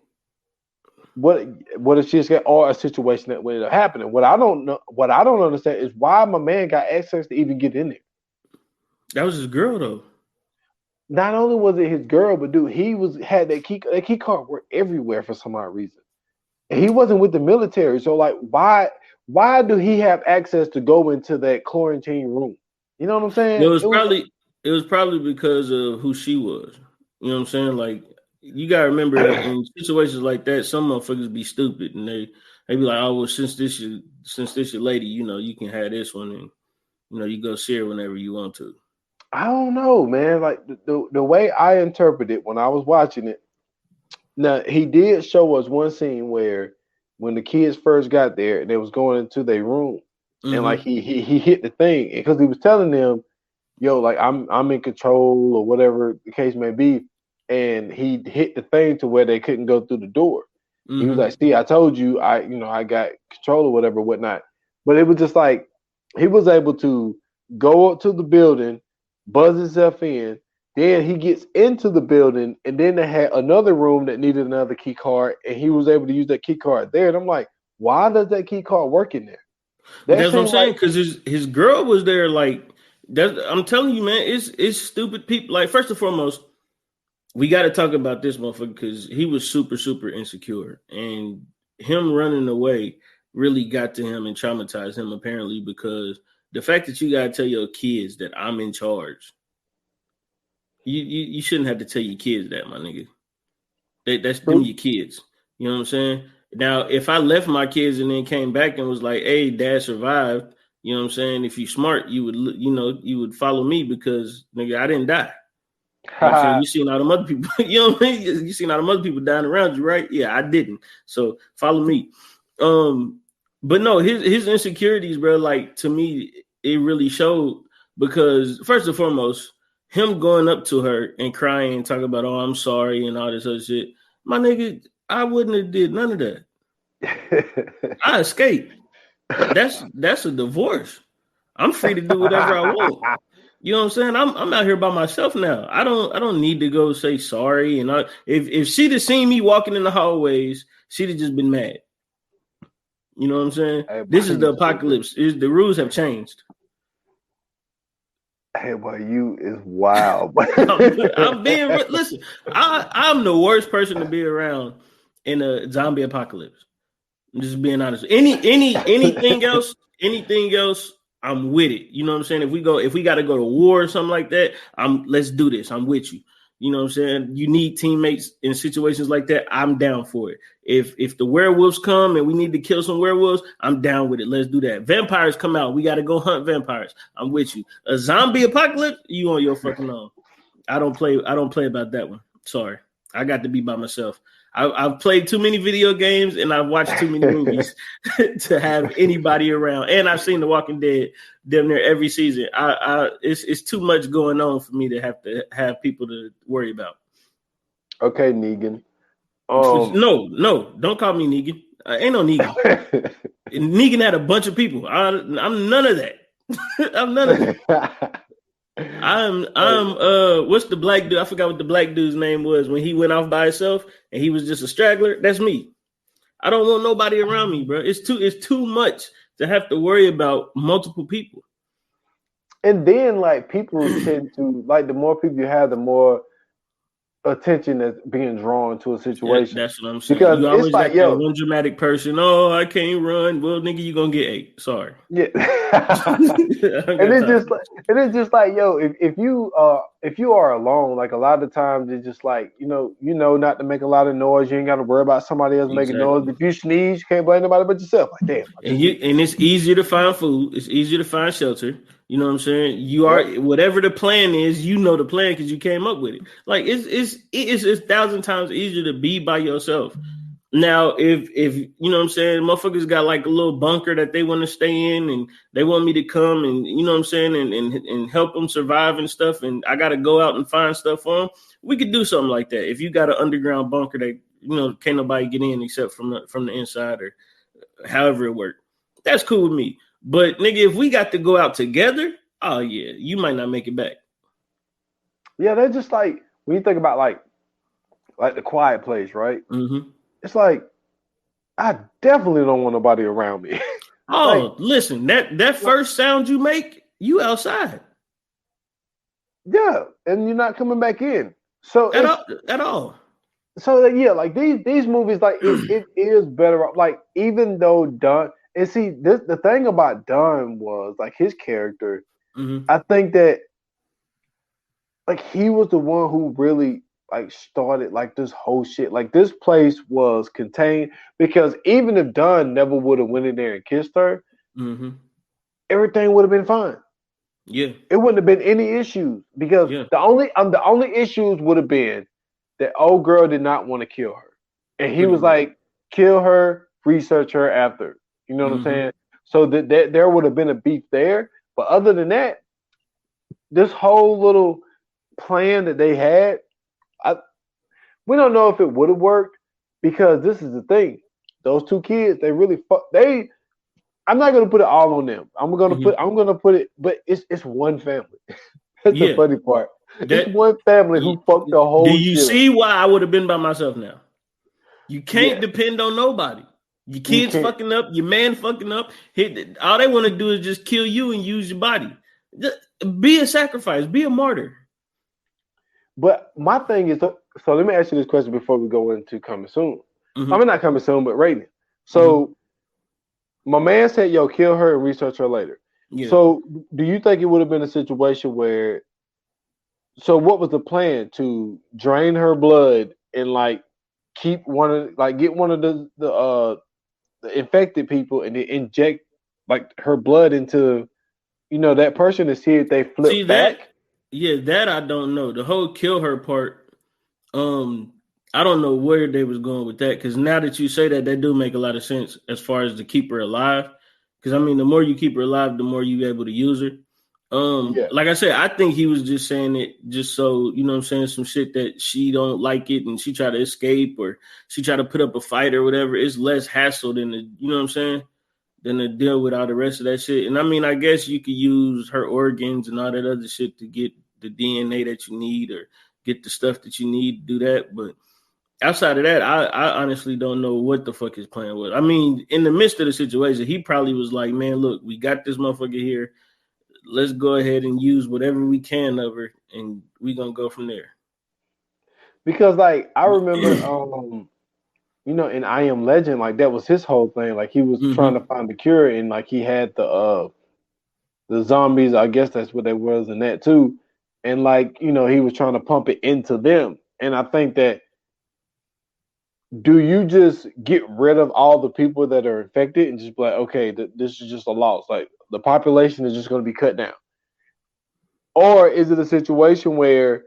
What if she escaped, or a situation that ended up happening? What I don't understand is why my man got access to even get in there. That was his girl though. Not only was it his girl, but dude, he had that key card work everywhere for some odd reason. And he wasn't with the military. So like why do he have access to go into that quarantine room? You know what I'm saying? It was probably because of who she was. You know what I'm saying? Like, you gotta remember in situations like that, some motherfuckers be stupid and they be like, oh well, since this your lady, you can have this one, and you go see her whenever you want to. I don't know, man. Like the way I interpreted when I was watching it. Now he did show us one scene where when the kids first got there and they was going into their room, and like he hit the thing, because he was telling them, yo, like I'm in control or whatever the case may be, and he hit the thing to where they couldn't go through the door. He was like, see, I told you, I got control or whatever, whatnot. But it was just like he was able to go up to the building, buzz himself in. Then he gets into the building, and then they had another room that needed another key card, and he was able to use that key card there. And I'm like, why does that key card work in there? That's what I'm saying, because his girl was there. Like, I'm telling you, man, it's stupid people. Like, first and foremost, we got to talk about this motherfucker, because he was super, super insecure, and him running away really got to him and traumatized him, apparently, because the fact that you got to tell your kids that I'm in charge. You shouldn't have to tell your kids that, my nigga. That's them your kids. You know what I'm saying? Now, if I left my kids and then came back and was like, hey, dad survived, you know what I'm saying? If you smart, you would follow me, because nigga, I didn't die. You know what I'm saying? You seen all them other people, you know what I mean? You seen all them other people dying around you, right? Yeah, I didn't. So follow me. But no, his insecurities, bro, like, to me, it really showed, because first and foremost, him going up to her and crying and talking about, oh, I'm sorry and all this other shit. My nigga, I wouldn't have did none of that. I escaped. That's a divorce. I'm free to do whatever I want. You know what I'm saying? I'm out here by myself now. I don't need to go say sorry. And if she'd have seen me walking in the hallways, she'd have just been mad. You know what I'm saying? Hey, this is the apocalypse. The rules have changed. Hey, boy, you is wild. I'm being listen. I'm the worst person to be around in a zombie apocalypse. I'm just being honest. Anything else, I'm with it. You know what I'm saying? If we got to go to war or something like that, let's do this. I'm with you. You know what I'm saying? You need teammates in situations like that. I'm down for it. If the werewolves come and we need to kill some werewolves, I'm down with it. Let's do that. Vampires come out. We got to go hunt vampires. I'm with you. A zombie apocalypse? You on your fucking own. I don't play about that one. Sorry. I got to be by myself. I've played too many video games and I've watched too many movies to have anybody around. And I've seen The Walking Dead damn near every season. It's too much going on for me to have people to worry about. Okay, Negan. No, don't call me Negan. Ain't no Negan. Negan had a bunch of people. I'm none of that. I'm none of that. I'm what's the black dude? I forgot what the black dude's name was when he went off by himself and he was just a straggler. That's me. I don't want nobody around me, bro. It's too much to have to worry about multiple people. And then like people tend to like the more people you have, the more attention that's being drawn to a situation. That's what I'm saying. Because You it's always like, got that yo, one dramatic person. Oh, I can't run. Well, nigga, you gonna get 8. Sorry. yeah. I don't And got it's time. just like yo, if you are alone, like a lot of times it's just like, not to make a lot of noise. You ain't gotta worry about somebody else making noise. Exactly. If you sneeze, you can't blame nobody but yourself. Like, damn, I just sneezed. And it's easier to find food. It's easier to find shelter. You know what I'm saying? You are Yep. whatever the plan is. You know the plan because you came up with it. Like it's 1,000 times easier to be by yourself. Now, if you know what I'm saying, motherfuckers got like a little bunker that they want to stay in, and they want me to come and you know what I'm saying, and help them survive and stuff, and I got to go out and find stuff for them. We could do something like that. If you got an underground bunker that can't nobody get in except from the inside or however it worked, that's cool with me. But nigga, if we got to go out together, oh yeah, you might not make it back. Yeah, they're just like when you think about like the Quiet Place, right? Mm-hmm. It's like I definitely don't want nobody around me. Oh, listen, that first sound you make, you outside. Yeah, and you're not coming back in. So At all. So yeah, like these movies, like it is better. Like even though Dunn, and see this the thing about Dunn was like his character. Mm-hmm. I think that like he was the one who really like started like this whole shit. Like this place was contained because even if Dunn never would have went in there and kissed her, Mm-hmm. everything would have been fine. Yeah, it wouldn't have been any issues because the only issues would have been that old girl did not want to kill her, and he was like, kill her, research her after. You know what I'm saying? So that there would have been a beef there. But other than that, this whole little plan that they had, we don't know if it would have worked because this is the thing. Those two kids, they really I'm not gonna put it all on them. I'm gonna put it, but it's one family. That's the funny part. It's one family who fucked the whole. Do you see why I would have been by myself now? You can't depend on nobody. Your kids fucking up, your man fucking up. All they want to do is just kill you and use your body. Be a sacrifice. Be a martyr. But my thing is, so let me ask you this question before we go into coming soon. Mm-hmm. I mean, not coming soon, but rating. So my man said, yo, kill her and research her later. Yeah. So do you think it would have been a situation where, so what was the plan? To drain her blood and like get one of the infected people and then inject like her blood into, that person to see if they flip back? That I don't know. The whole kill her part, I don't know where they was going with that, because now that you say that do make a lot of sense as far as to keep her alive. Because I mean, the more you keep her alive, the more you able to use her. Like I said, I think he was just saying it just so, you know what I'm saying, some shit that she don't like it and she try to escape or she try to put up a fight or whatever. It's less hassle than you know what I'm saying, than to deal with all the rest of that shit. And I mean, I guess you could use her organs and all that other shit to get the DNA that you need or get the stuff that you need to do that. But outside of that, I honestly don't know what the fuck his plan was. I mean, in the midst of the situation, he probably was like, man, look, we got this motherfucker here. Let's go ahead and use whatever we can of her, and we gonna go from there. Because like I remember, in I Am Legend, like that was his whole thing. Like he was trying to find the cure, and like he had the zombies. I guess that's what they was in that too. And like he was trying to pump it into them. And I think that, do you just get rid of all the people that are infected and just be like, okay, this is just a loss? Like the population is just going to be cut down. Or is it a situation where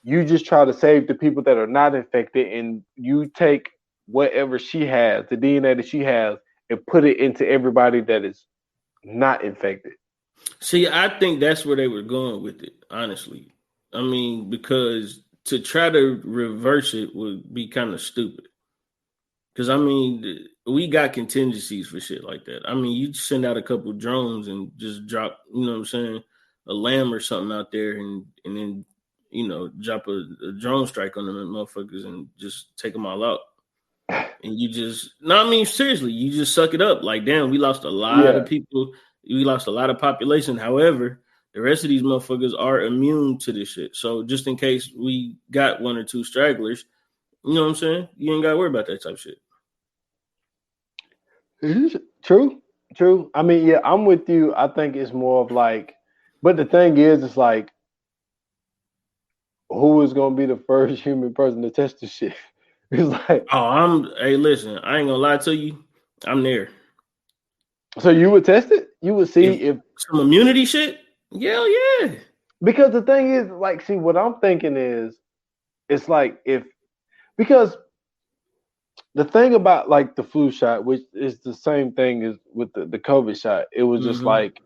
you just try to save the people that are not infected and you take whatever she has, the DNA that she has, and put it into everybody that is not infected? See, I think that's where they were going with it, honestly. I mean, because to try to reverse it would be kind of stupid. Because, I mean, we got contingencies for shit like that. I mean, you send out a couple of drones and just drop, you know what I'm saying, a lamb or something out there and then, drop a drone strike on them motherfuckers and just take them all out. And you just, no, I mean, seriously, you just suck it up. Like, damn, we lost a lot of people. We lost a lot of population. However, The rest of these motherfuckers are immune to this shit. So just in case we got one or two stragglers, you know what I'm saying? You ain't got to worry about that type of shit. True. I mean, yeah, I'm with you. I think it's more of like, but the thing is, it's like, who is gonna be the first human person to test this shit? It's like, hey, listen, I ain't gonna lie to you. I'm there. So you would test it? You would see if some immunity shit? Hell yeah. Because the thing is, like, see, what I'm thinking is, it's like because the thing about like the flu shot, which is the same thing as with the COVID shot, it was just like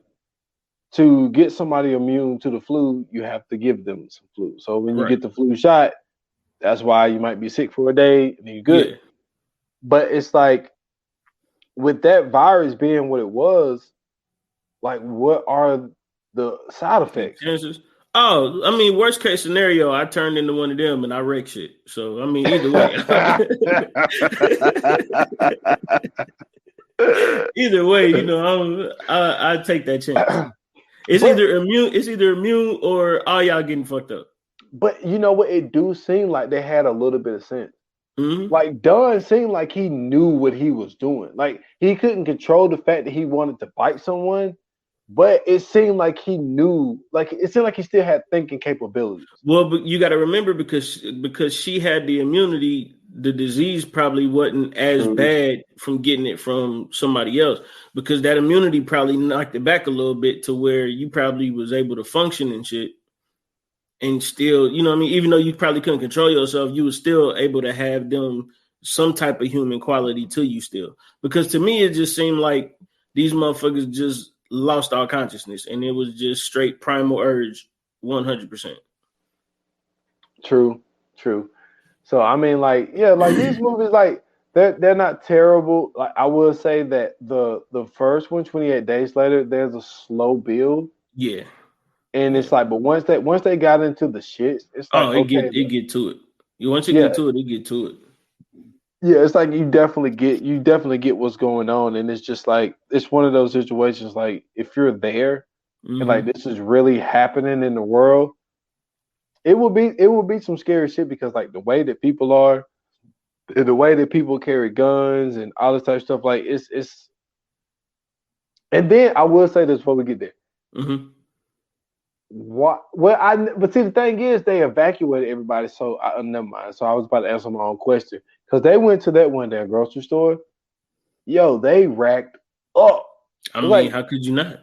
to get somebody immune to the flu, you have to give them some flu. So when you get the flu shot, that's why you might be sick for a day and you're good. Yeah. But it's like with that virus being what it was, like what are the side effects? Oh, I mean, worst case scenario, I turned into one of them and I wreck shit. So I mean, either way. Either way, you know, I take that chance. It's either immune or all y'all getting fucked up. But you know what? It do seem like they had a little bit of sense. Like Dunn seemed like he knew what he was doing. Like he couldn't control the fact that he wanted to bite someone, but it seemed like he knew. Like it seemed like he still had thinking capabilities. Well, but you got to remember because she had the immunity, the disease probably wasn't as bad from getting it from somebody else, because that immunity probably knocked it back a little bit to where you probably was able to function and shit. And still, you know what I mean? Even though you probably couldn't control yourself, you were still able to have them some type of human quality to you still. Because to me, it just seemed like these motherfuckers just lost all consciousness and it was just straight primal urge 100%. True. So, I mean, like, yeah, like these movies, like, they're not terrible. Like, I will say that the first one, 28 Days Later, there's a slow build. Yeah. And it's like, but once they got into the shit, it's like, it get to it. Once you get to it. Yeah, it's like you definitely get what's going on, and it's just like it's one of those situations. Like if you're there, and like this is really happening in the world, it will be some scary shit because like the way that people are, and the way that people carry guns and all this type of stuff. Like it's. And then I will say this before we get there. But see, the thing is, they evacuated everybody. So never mind. So I was about to answer my own question because they went to that one damn grocery store. Yo, they racked up. I mean, like, how could you not?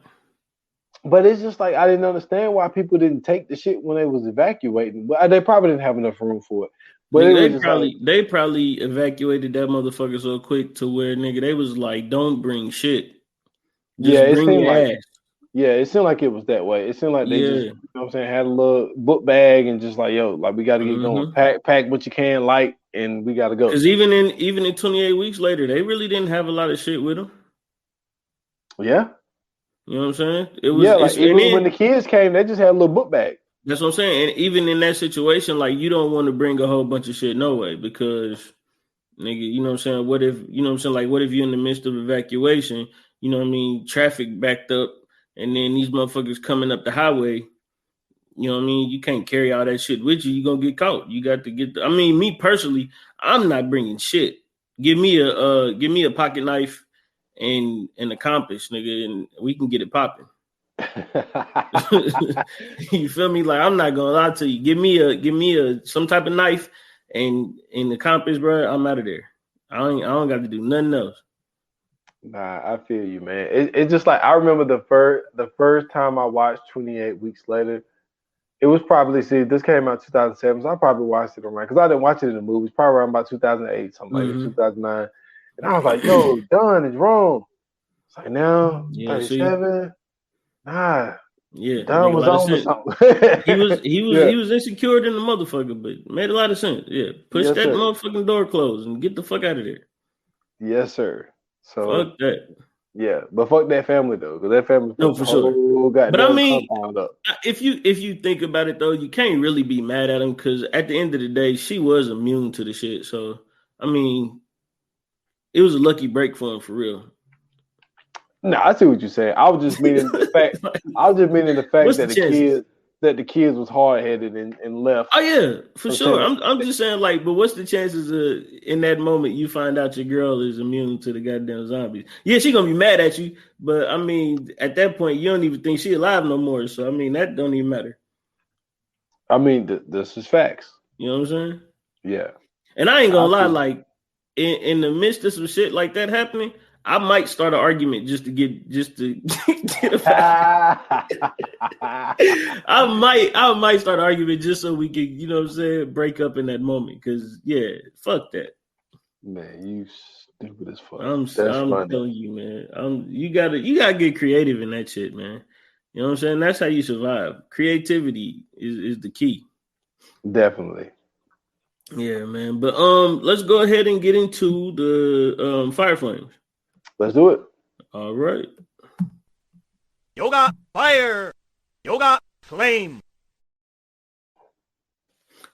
But it's just like I didn't understand why people didn't take the shit when they was evacuating. But they probably didn't have enough room for it. But nigga, they probably evacuated that motherfucker so quick to where nigga they was like, don't bring shit. Just bring your ass. Yeah, it seemed like it was that way. It seemed like they just, you know what I'm saying, had a little book bag and just like, yo, like we got to get going. Pack what you can, light, and we got to go. Because even in 28 weeks later, they really didn't have a lot of shit with them. Yeah. You know what I'm saying? It was when the kids came, they just had a little book bag. That's what I'm saying. And even in that situation, like you don't want to bring a whole bunch of shit no way because nigga, you know what I'm saying? What if, you know what I'm saying? Like what if you're in the midst of evacuation, you know what I mean? Traffic backed up. And then these motherfuckers coming up the highway, you know what I mean? You can't carry all that shit with you. You're going to get caught. You got to get I mean, me personally, I'm not bringing shit. Give me a pocket knife and a compass, nigga, and we can get it popping. You feel me? Like, I'm not going to lie to you. Give me a some type of knife and the compass, bro. I'm out of there. I don't got to do nothing else. Nah, I feel you, man. It's just like I remember the first time I watched 28 Weeks Later. It was probably this came out 2007, so I probably watched it around because I didn't watch it in the movies. Probably around about 2008, something like 2009. And I was like, "Yo, Dunn is wrong." It's like now 37. Nah, yeah, Dunn was on with something. he was insecure than the motherfucker, but made a lot of sense. Yeah, push that motherfucking door closed and get the fuck out of there. Yes, sir. So fuck that. Yeah, but fuck that family though, because that family for sure. But I mean, if you think about it though, you can't really be mad at him because at the end of the day, she was immune to the shit. So I mean, it was a lucky break for him for real. No, I see what you're saying. I was just meaning the fact. Like, I was just meaning the fact what's that the chances? the kids was hard headed and left. Oh yeah, for I'm sure. saying I'm just saying, like, but what's the chances of in that moment you find out your girl is immune to the goddamn zombies? Yeah, she gonna be mad at you, but I mean, at that point, you don't even think she alive no more. So I mean, that don't even matter. I mean, this is facts. You know what I'm saying? Yeah, And I ain't gonna lie, I like in the midst of some shit like that happening, I might start an argument just to get get a I might start an argument just so we can, you know what I'm saying, break up in that moment. Cause yeah, fuck that. Man, you stupid as fuck. I'm That's funny. telling you, man. You gotta get creative in that shit, man. You know what I'm saying? That's how you survive. Creativity is the key. Definitely. Yeah, man. But let's go ahead and get into the Fire Flames. Let's do it. All right. Yoga fire, yoga flame.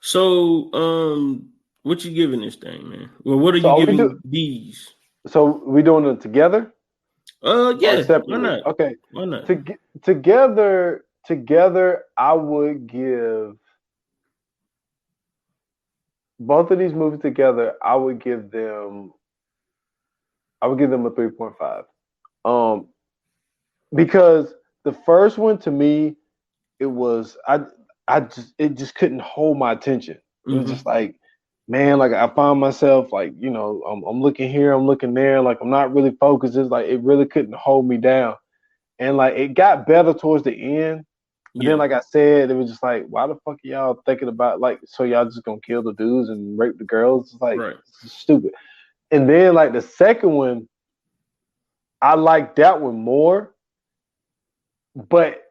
So, what you giving this thing, man? Well, what are you giving these? So we doing it together? Yeah. Why not? Okay. Why not? Together, I would give both of these movies together. I would give them a 3.5. Because the first one to me, it was it just couldn't hold my attention. It was just like, man, like I found myself like, you know, I'm looking here, I'm looking there, like I'm not really focused. It's like it really couldn't hold me down. And like it got better towards the end. But then, like I said, it was just like, why the fuck are y'all thinking about like, so y'all just gonna kill the dudes and rape the girls? It's like it's stupid. And then like the second one, I like that one more. But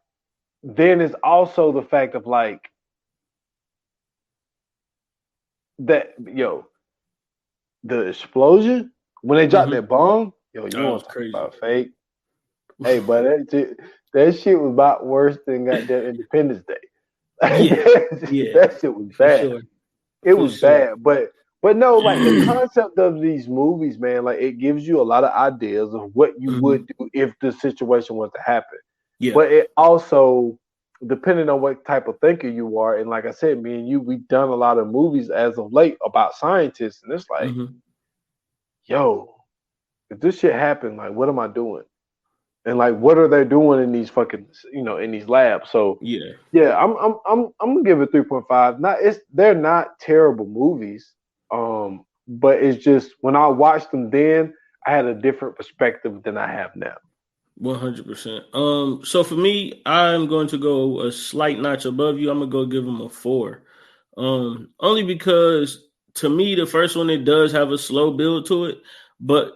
then it's also the fact of like that, the explosion when they dropped that bomb, you want to talk about fake? Hey, but that shit was about worse than goddamn Independence Day. That shit was bad. Sure. It was bad, but no, like the concept of these movies, man, like it gives you a lot of ideas of what you would do if the situation was to happen. Yeah. But it also, depending on what type of thinker you are, and like I said, me and you, we've done a lot of movies as of late about scientists, and it's like, yo, if this shit happened, like, what am I doing? And like, what are they doing in these fucking, in these labs? So yeah, I'm gonna give it 3.5. They're not terrible movies, but it's just when I watched them then, I had a different perspective than I have now. 100%. So for me, I'm going to go a slight notch above you. I'm gonna go give them a 4. Only because to me, the first one, it does have a slow build to it, but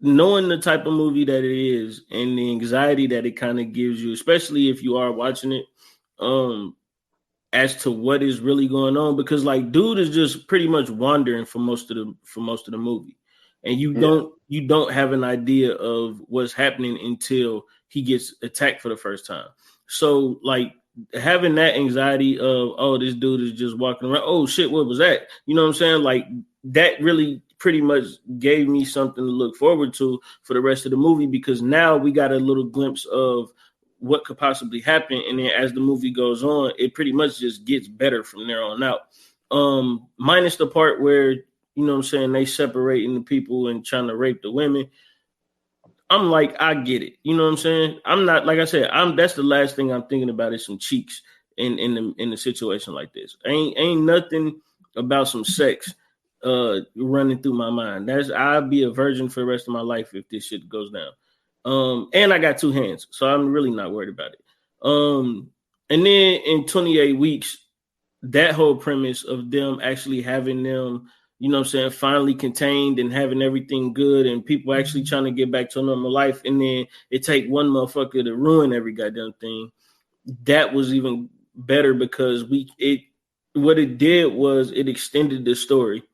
knowing the type of movie that it is and the anxiety that it kind of gives you, especially if you are watching it, as to what is really going on, because like dude is just pretty much wandering for most of the movie, and you don't have an idea of what's happening until he gets attacked for the first time. So like having that anxiety of, oh, this dude is just walking around, oh shit, what was that? You know what I'm saying? Like that really pretty much gave me something to look forward to for the rest of the movie, because now we got a little glimpse of what could possibly happen. And then as the movie goes on, it pretty much just gets better from there on out. Minus the part where, you know what I'm saying, they separating the people and trying to rape the women. I'm like, I get it. You know what I'm saying? I'm not, like I said, that's the last thing I'm thinking about is some cheeks in the situation like this. Ain't nothing about some sex running through my mind. I'll be a virgin for the rest of my life if this shit goes down. And I got 2 hands, so I'm really not worried about it. And then in 28 weeks, that whole premise of them actually having them, you know what I'm saying, finally contained and having everything good and people actually trying to get back to a normal life, and then it take one motherfucker to ruin every goddamn thing. That was even better because what it did was it extended the story.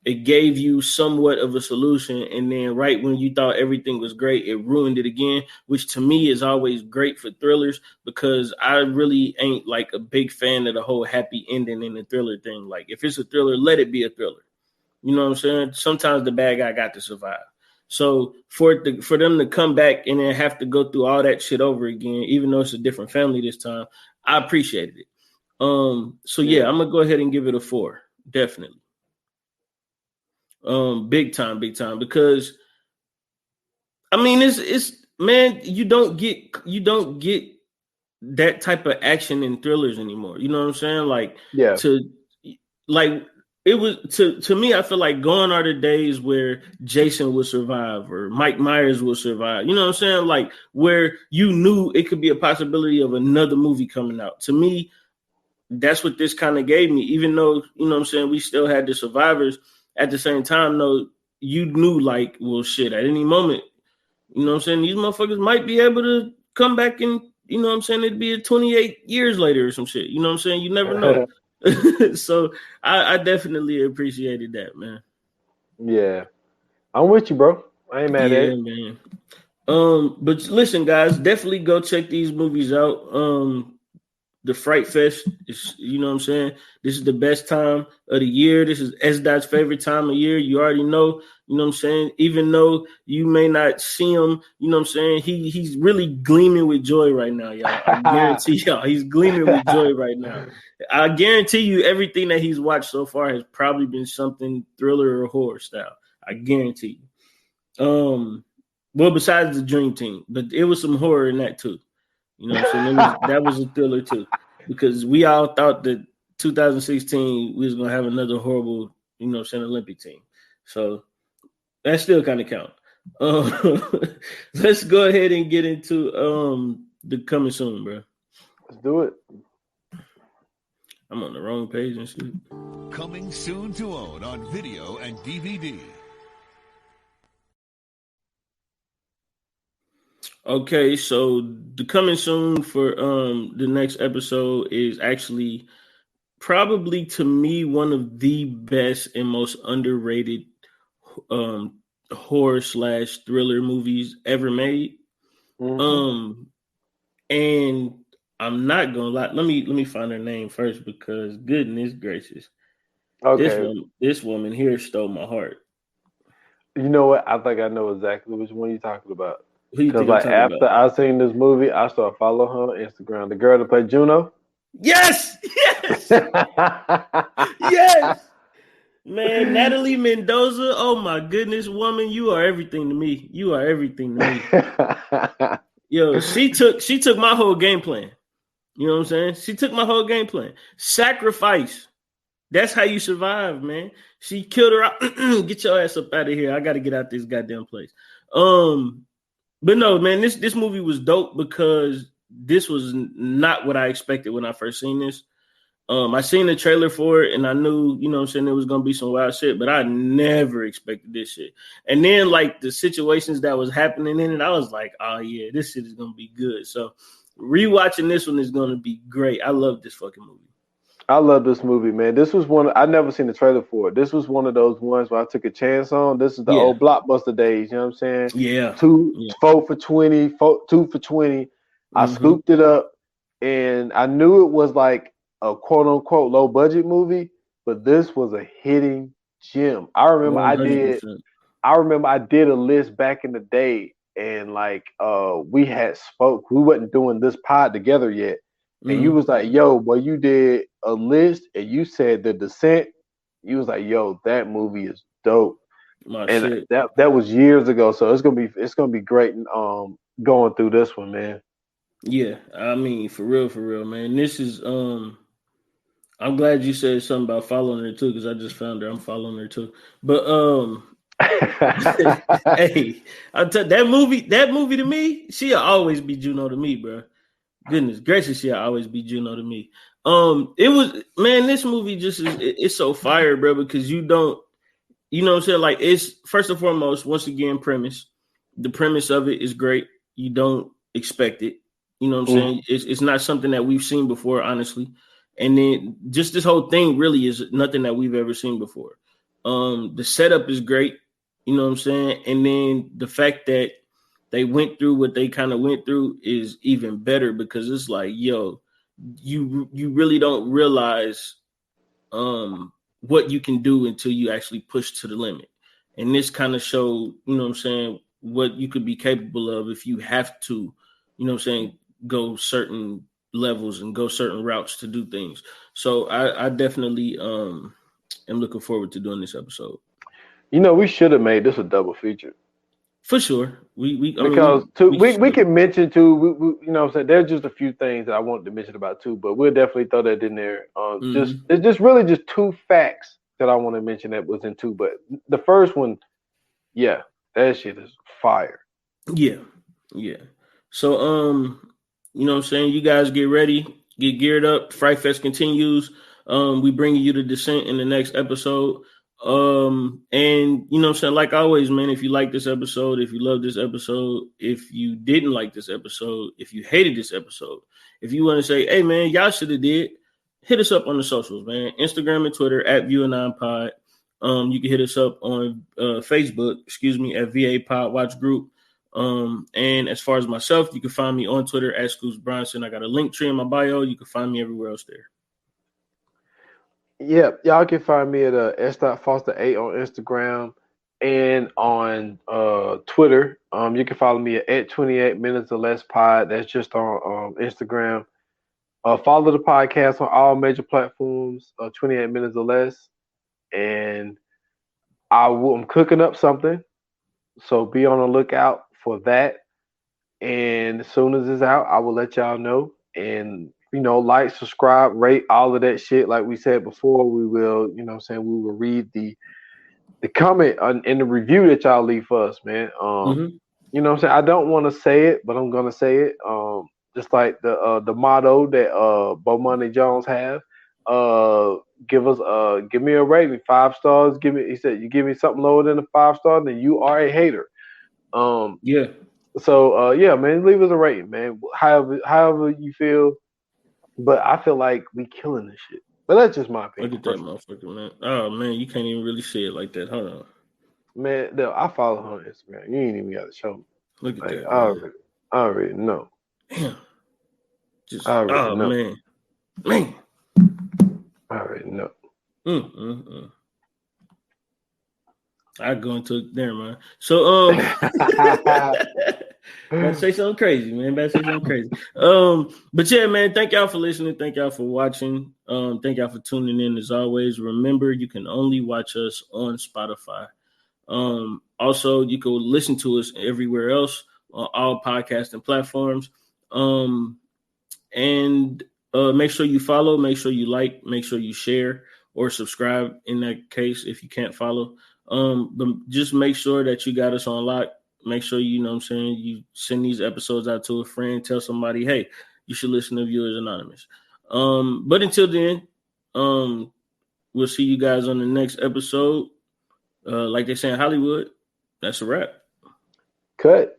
It gave you somewhat of a solution, and then right when you thought everything was great, it ruined it again, which to me is always great for thrillers, because I really ain't like a big fan of the whole happy ending in the thriller thing. Like if it's a thriller, let it be a thriller. You know what I'm saying? Sometimes the bad guy got to survive. So for them to come back and then have to go through all that shit over again, even though it's a different family this time, I appreciated it. So yeah, I'm gonna go ahead and give it a 4, definitely. Big time, because I mean it's man, you don't get that type of action in thrillers anymore. You know what I'm saying? Like it was to me, I feel like gone are the days where Jason would survive or Mike Myers will survive. You know what I'm saying? Like where you knew it could be a possibility of another movie coming out. To me, that's what this kind of gave me, even though, you know what I'm saying, we still had the survivors. At the same time, though, you knew like, well, shit, at any moment, you know what I'm saying, these motherfuckers might be able to come back and, you know what I'm saying, it'd be 28 years later or some shit. You know what I'm saying? You never know. So I definitely appreciated that, man. Yeah. I'm with you, bro. I ain't mad at it. Man. But listen, guys, definitely go check these movies out. The Frightfest is, you know what I'm saying? This is the best time of the year. This is S-Dot's favorite time of year. You already know, you know what I'm saying? Even though you may not see him, you know what I'm saying? He's really gleaming with joy right now, y'all. I guarantee y'all, he's gleaming with joy right now. I guarantee you everything that he's watched so far has probably been something thriller or horror style. I guarantee you. Well, besides the Dream Team, but it was some horror in that too. You know what I'm saying? That was a thriller too, because we all thought that 2016 we was gonna have another horrible, you know what I'm saying, Olympic team. So that still kind of count. Let's go ahead and get into the coming soon, bro. Let's do it. I'm on the wrong page and shit. Coming soon to own on video and DVD. Okay, so the coming soon for the next episode is actually probably, to me, one of the best and most underrated horror / thriller movies ever made. Mm-hmm. And I'm not gonna lie. Let me find her name first, because goodness gracious, okay, this woman here stole my heart. You know what? I think I know exactly which one you're talking about. Because like after I seen this movie, I started following her on Instagram. The girl that played Juno. Yes. Yes. Man, Natalie Mendoza. Oh my goodness, woman, you are everything to me. You are everything to me. Yo, she took my whole game plan. You know what I'm saying? She took my whole game plan. Sacrifice. That's how you survive, man. She killed her out. Get your ass up out of here. I got to get out this goddamn place. But no, man, this movie was dope, because this was not what I expected when I first seen this. I seen the trailer for it and I knew, you know what I'm saying, there was going to be some wild shit, but I never expected this shit. And then like the situations that was happening in it, I was like, oh yeah, this shit is going to be good. So rewatching this one is going to be great. I love this fucking movie. I love this movie, man. This was I never seen the trailer for it. This was one of those ones where I took a chance on. This is the old Blockbuster days, you know what I'm saying? Yeah. 4 for 20, 2 for 20. I scooped it up, and I knew it was like a quote unquote low budget movie, but this was a hitting gem. I remember 100%. I did a list back in the day, and like we had spoke. We wasn't doing this pod together yet. And you was like, yo, boy, you did a list and you said The Descent. You was like, yo, that movie is dope. And that was years ago. So it's gonna be great going through this one, man. Yeah, I mean, for real, man. This is I'm glad you said something about following her too, because I just found her. I'm following her too. But hey, I'll tell that movie to me, she'll always be Juno to me, bro. Goodness gracious, she'll always be Juno to me. It was, man, this movie just it's so fire, bro, because you don't, you know what I'm saying? Like, it's first and foremost, once again, premise. The premise of it is great. You don't expect it. You know what I'm saying? It's not something that we've seen before, honestly. And then just this whole thing really is nothing that we've ever seen before. The setup is great. You know what I'm saying? And then the fact that they went through what they kind of went through is even better, because it's like, yo, you really don't realize what you can do until you actually push to the limit. And this kind of showed, you know what I'm saying, what you could be capable of if you have to, you know what I'm saying, go certain levels and go certain routes to do things. So I definitely am looking forward to doing this episode. You know, we should have made this a double feature. For sure. We can mention too, you know what I'm saying, there's just a few things that I wanted to mention about too, but we'll definitely throw that in there. It's just really just two facts that I want to mention that was in two. But the first one, yeah, that shit is fire. Yeah. So you know what I'm saying, you guys get ready, get geared up. Frightfest continues. We bring you the Descent in the next episode. And you know what I'm saying, like always, man, if you like this episode, if you love this episode, if you didn't like this episode, if you hated this episode, if you want to say, hey man, y'all should have did, hit us up on the socials, man. Instagram and Twitter at View9Pod. You can hit us up on Facebook, at VA Pod Watch Group. And as far as myself, you can find me on Twitter at Scoops Bronson. I got a link tree in my bio. You can find me everywhere else there. Yeah, y'all can find me at S.Foster8 on Instagram and on Twitter. You can follow me at 28 minutes or less pod. That's just on Instagram. Follow the podcast on all major platforms, 28 minutes or less. And I'm cooking up something, so be on the lookout for that. And as soon as it's out, I will let y'all know. And like, subscribe, rate, all of that shit. Like we said before, we will, we will read the comment in the review that y'all leave for us, man. You know what I'm saying? I don't want to say it, but I'm gonna say it. Just like the motto that Bomani Jones have. Give me a rating, 5 stars. He said, you give me something lower than a 5 star, then you are a hater. Yeah. So yeah, man, leave us a rating, man. However you feel. But I feel like we killing this shit. But that's just my opinion. Look at that motherfucker, man. Oh man, you can't even really say it like that. Hold on. Man, I follow her on Instagram. You ain't even got to show me. Look at that. I already know. Damn. Know. Man. I already know. I go into it there, man. So better say something crazy, man. But yeah, man, thank y'all for listening. Thank y'all for watching. Thank y'all for tuning in as always. Remember, you can only watch us on Spotify. Also, you can listen to us everywhere else on all podcasting platforms. And make sure you follow, make sure you like, make sure you share or subscribe in that case if you can't follow. But just make sure that you got us on lock. Make sure, you send these episodes out to a friend, tell somebody, hey, you should listen to Viewers Anonymous. But until then, we'll see you guys on the next episode. Like they say in Hollywood, that's a wrap. Cut.